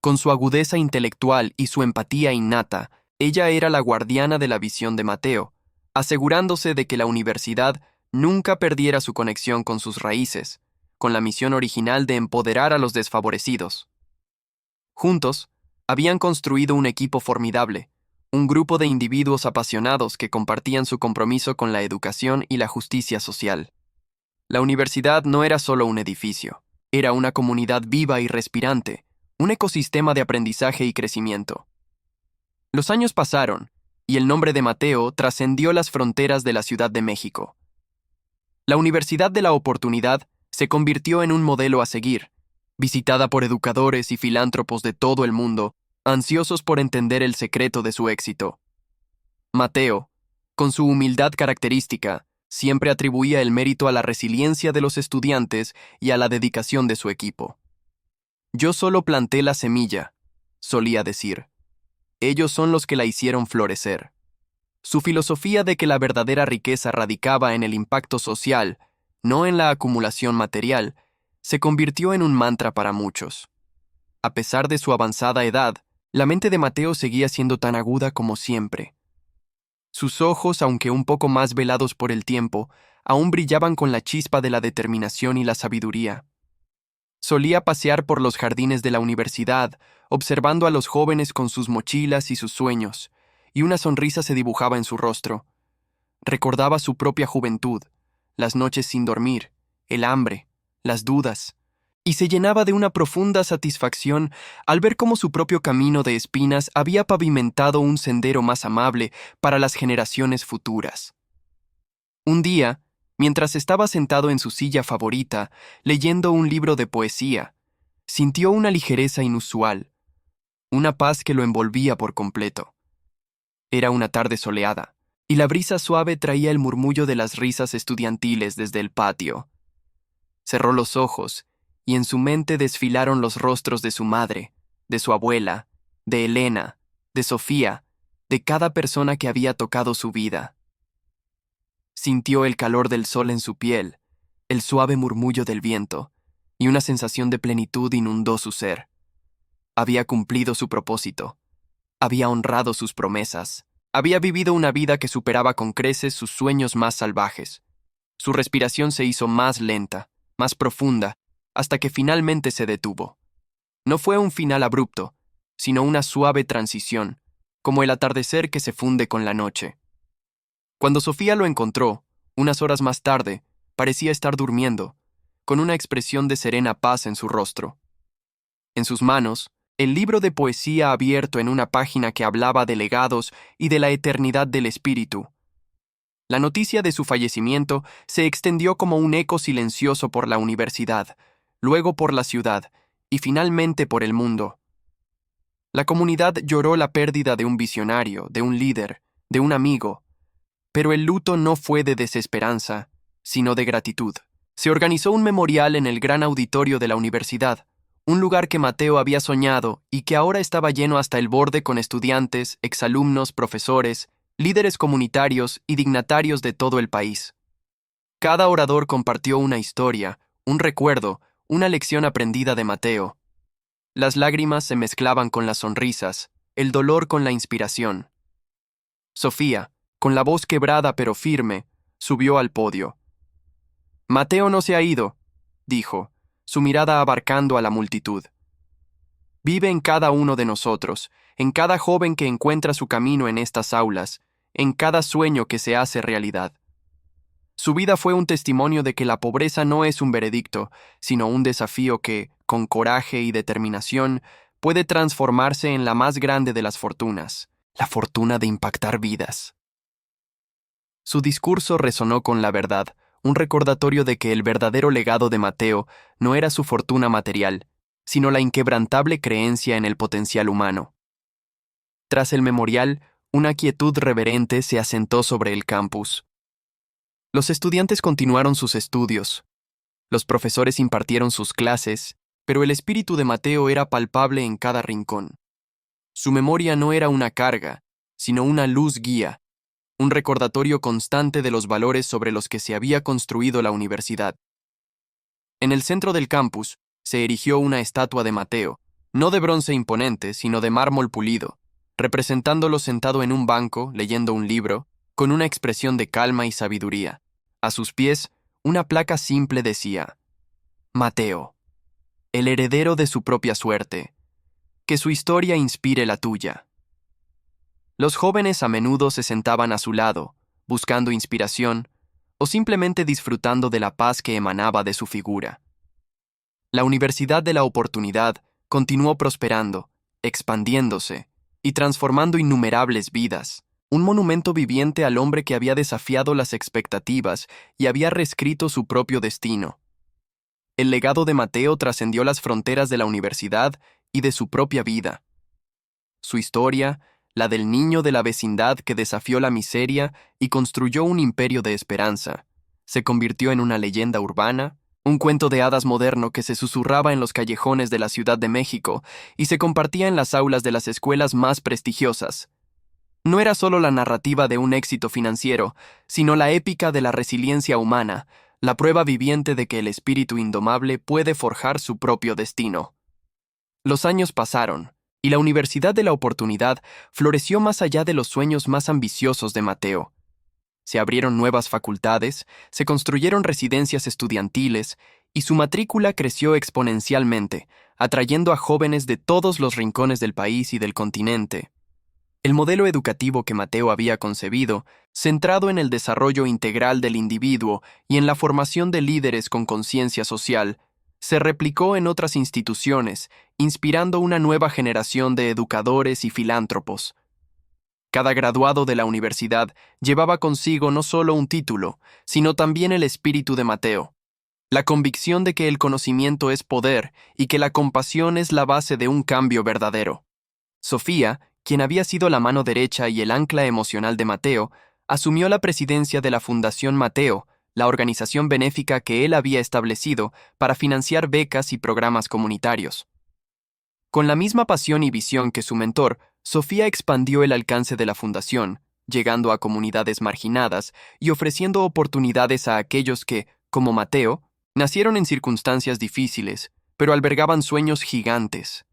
S1: Con su agudeza intelectual y su empatía innata, ella era la guardiana de la visión de Mateo, asegurándose de que la universidad nunca perdiera su conexión con sus raíces, con la misión original de empoderar a los desfavorecidos. Juntos, habían construido un equipo formidable, un grupo de individuos apasionados que compartían su compromiso con la educación y la justicia social. La universidad no era solo un edificio, era una comunidad viva y respirante, un ecosistema de aprendizaje y crecimiento. Los años pasaron, y el nombre de Mateo trascendió las fronteras de la Ciudad de México. La Universidad de la Oportunidad se convirtió en un modelo a seguir, visitada por educadores y filántropos de todo el mundo, ansiosos por entender el secreto de su éxito. Mateo, con su humildad característica, siempre atribuía el mérito a la resiliencia de los estudiantes y a la dedicación de su equipo. «Yo solo planté la semilla», solía decir. «Ellos son los que la hicieron florecer». Su filosofía de que la verdadera riqueza radicaba en el impacto social, no en la acumulación material, se convirtió en un mantra para muchos. A pesar de su avanzada edad, la mente de Mateo seguía siendo tan aguda como siempre. Sus ojos, aunque un poco más velados por el tiempo, aún brillaban con la chispa de la determinación y la sabiduría. Solía pasear por los jardines de la universidad, observando a los jóvenes con sus mochilas y sus sueños, y una sonrisa se dibujaba en su rostro. Recordaba su propia juventud, las noches sin dormir, el hambre, las dudas, y se llenaba de una profunda satisfacción al ver cómo su propio camino de espinas había pavimentado un sendero más amable para las generaciones futuras. Un día, mientras estaba sentado en su silla favorita, leyendo un libro de poesía, sintió una ligereza inusual, una paz que lo envolvía por completo. Era una tarde soleada, y la brisa suave traía el murmullo de las risas estudiantiles desde el patio. Cerró los ojos, y en su mente desfilaron los rostros de su madre, de su abuela, de Elena, de Sofía, de cada persona que había tocado su vida. Sintió el calor del sol en su piel, el suave murmullo del viento, y una sensación de plenitud inundó su ser. Había cumplido su propósito. Había honrado sus promesas. Había vivido una vida que superaba con creces sus sueños más salvajes. Su respiración se hizo más lenta, más profunda, hasta que finalmente se detuvo. No fue un final abrupto, sino una suave transición, como el atardecer que se funde con la noche. Cuando Sofía lo encontró, unas horas más tarde, parecía estar durmiendo, con una expresión de serena paz en su rostro. En sus manos, el libro de poesía abierto en una página que hablaba de legados y de la eternidad del espíritu. La noticia de su fallecimiento se extendió como un eco silencioso por la universidad, luego por la ciudad y finalmente por el mundo. La comunidad lloró la pérdida de un visionario, de un líder, de un amigo, pero el luto no fue de desesperanza, sino de gratitud. Se organizó un memorial en el gran auditorio de la universidad, un lugar que Mateo había soñado y que ahora estaba lleno hasta el borde con estudiantes, exalumnos, profesores, líderes comunitarios y dignatarios de todo el país. Cada orador compartió una historia, un recuerdo, una lección aprendida de Mateo. Las lágrimas se mezclaban con las sonrisas, el dolor con la inspiración. Sofía, con la voz quebrada pero firme, subió al podio. «Mateo no se ha ido», dijo, su mirada abarcando a la multitud. «Vive en cada uno de nosotros, en cada joven que encuentra su camino en estas aulas, en cada sueño que se hace realidad». Su vida fue un testimonio de que la pobreza no es un veredicto, sino un desafío que, con coraje y determinación, puede transformarse en la más grande de las fortunas, la fortuna de impactar vidas. Su discurso resonó con la verdad, un recordatorio de que el verdadero legado de Mateo no era su fortuna material, sino la inquebrantable creencia en el potencial humano. Tras el memorial, una quietud reverente se asentó sobre el campus. Los estudiantes continuaron sus estudios. Los profesores impartieron sus clases, pero el espíritu de Mateo era palpable en cada rincón. Su memoria no era una carga, sino una luz guía, un recordatorio constante de los valores sobre los que se había construido la universidad. En el centro del campus se erigió una estatua de Mateo, no de bronce imponente, sino de mármol pulido, representándolo sentado en un banco, leyendo un libro, con una expresión de calma y sabiduría. A sus pies, una placa simple decía: «Mateo, el heredero de su propia suerte, que su historia inspire la tuya». Los jóvenes a menudo se sentaban a su lado, buscando inspiración o simplemente disfrutando de la paz que emanaba de su figura. La Universidad de la Oportunidad continuó prosperando, expandiéndose y transformando innumerables vidas, un monumento viviente al hombre que había desafiado las expectativas y había reescrito su propio destino. el legado de Mateo trascendió las fronteras de la universidad y de su propia vida. Su historia, la del niño de la vecindad que desafió la miseria y construyó un imperio de esperanza, se convirtió en una leyenda urbana, un cuento de hadas moderno que se susurraba en los callejones de la Ciudad de México y se compartía en las aulas de las escuelas más prestigiosas. No era solo la narrativa de un éxito financiero, sino la épica de la resiliencia humana, la prueba viviente de que el espíritu indomable puede forjar su propio destino. Los años pasaron, y la Universidad de la Oportunidad floreció más allá de los sueños más ambiciosos de Mateo. Se abrieron nuevas facultades, se construyeron residencias estudiantiles, y su matrícula creció exponencialmente, atrayendo a jóvenes de todos los rincones del país y del continente. El modelo educativo que Mateo había concebido, centrado en el desarrollo integral del individuo y en la formación de líderes con conciencia social, se replicó en otras instituciones, inspirando una nueva generación de educadores y filántropos. Cada graduado de la universidad llevaba consigo no solo un título, sino también el espíritu de Mateo, la convicción de que el conocimiento es poder y que la compasión es la base de un cambio verdadero. Sofía, quien había sido la mano derecha y el ancla emocional de Mateo, asumió la presidencia de la Fundación Mateo, la organización benéfica que él había establecido para financiar becas y programas comunitarios. Con la misma pasión y visión que su mentor, Sofía expandió el alcance de la fundación, llegando a comunidades marginadas y ofreciendo oportunidades a aquellos que, como Mateo, nacieron en circunstancias difíciles, pero albergaban sueños gigantes.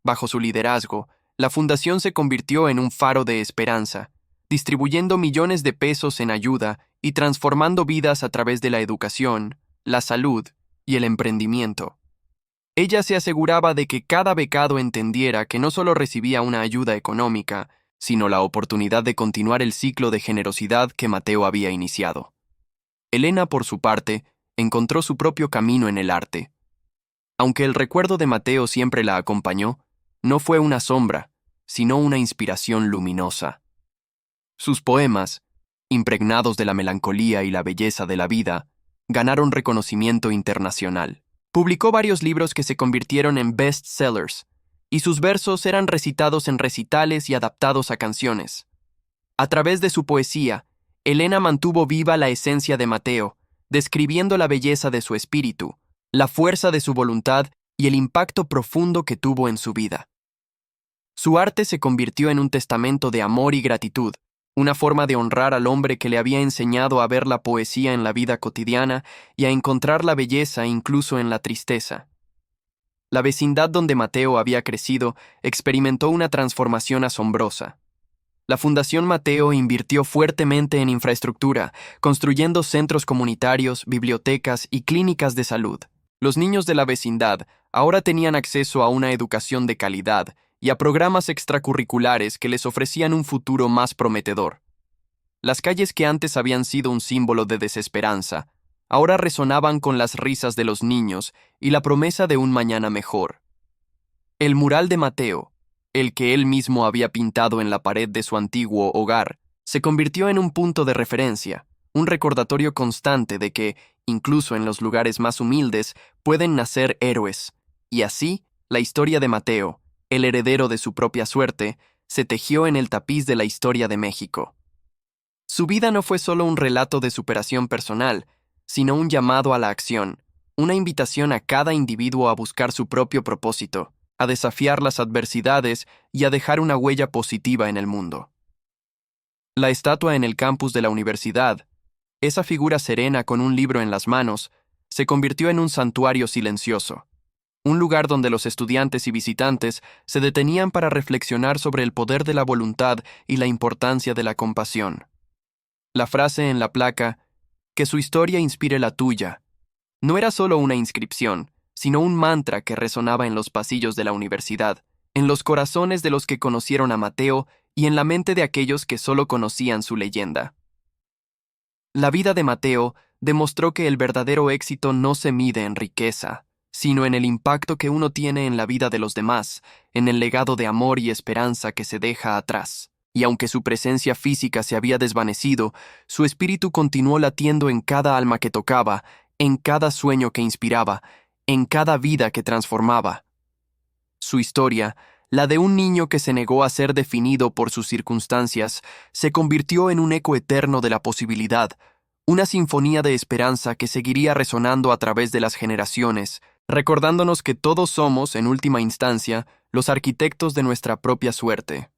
S1: Bajo su liderazgo, la fundación se convirtió en un faro de esperanza, distribuyendo millones de pesos en ayuda y transformando vidas a través de la educación, la salud y el emprendimiento. Ella se aseguraba de que cada becado entendiera que no solo recibía una ayuda económica, sino la oportunidad de continuar el ciclo de generosidad que Mateo había iniciado. Elena, por su parte, encontró su propio camino en el arte. Aunque el recuerdo de Mateo siempre la acompañó, no fue una sombra, sino una inspiración luminosa. Sus poemas, impregnados de la melancolía y la belleza de la vida, ganaron reconocimiento internacional. Publicó varios libros que se convirtieron en bestsellers, y sus versos eran recitados en recitales y adaptados a canciones. A través de su poesía, Elena mantuvo viva la esencia de Mateo, describiendo la belleza de su espíritu, la fuerza de su voluntad y el impacto profundo que tuvo en su vida. Su arte se convirtió en un testamento de amor y gratitud, una forma de honrar al hombre que le había enseñado a ver la poesía en la vida cotidiana y a encontrar la belleza incluso en la tristeza. La vecindad donde Mateo había crecido experimentó una transformación asombrosa. La Fundación Mateo invirtió fuertemente en infraestructura, construyendo centros comunitarios, bibliotecas y clínicas de salud. Los niños de la vecindad ahora tenían acceso a una educación de calidad y a programas extracurriculares que les ofrecían un futuro más prometedor. Las calles que antes habían sido un símbolo de desesperanza, ahora resonaban con las risas de los niños y la promesa de un mañana mejor. El mural de Mateo, el que él mismo había pintado en la pared de su antiguo hogar, se convirtió en un punto de referencia, un recordatorio constante de que, incluso en los lugares más humildes, pueden nacer héroes. Y así, la historia de Mateo, el heredero de su propia suerte, se tejió en el tapiz de la historia de México. Su vida no fue solo un relato de superación personal, sino un llamado a la acción, una invitación a cada individuo a buscar su propio propósito, a desafiar las adversidades y a dejar una huella positiva en el mundo. La estatua en el campus de la universidad, esa figura serena con un libro en las manos, se convirtió en un santuario silencioso, un lugar donde los estudiantes y visitantes se detenían para reflexionar sobre el poder de la voluntad y la importancia de la compasión. La frase en la placa, "Que su historia inspire la tuya", no era solo una inscripción, sino un mantra que resonaba en los pasillos de la universidad, en los corazones de los que conocieron a Mateo y en la mente de aquellos que solo conocían su leyenda. La vida de Mateo demostró que el verdadero éxito no se mide en riqueza, sino en el impacto que uno tiene en la vida de los demás, en el legado de amor y esperanza que se deja atrás. Y aunque su presencia física se había desvanecido, su espíritu continuó latiendo en cada alma que tocaba, en cada sueño que inspiraba, en cada vida que transformaba. Su historia, la de un niño que se negó a ser definido por sus circunstancias, se convirtió en un eco eterno de la posibilidad, una sinfonía de esperanza que seguiría resonando a través de las generaciones, recordándonos que todos somos, en última instancia, los arquitectos de nuestra propia suerte.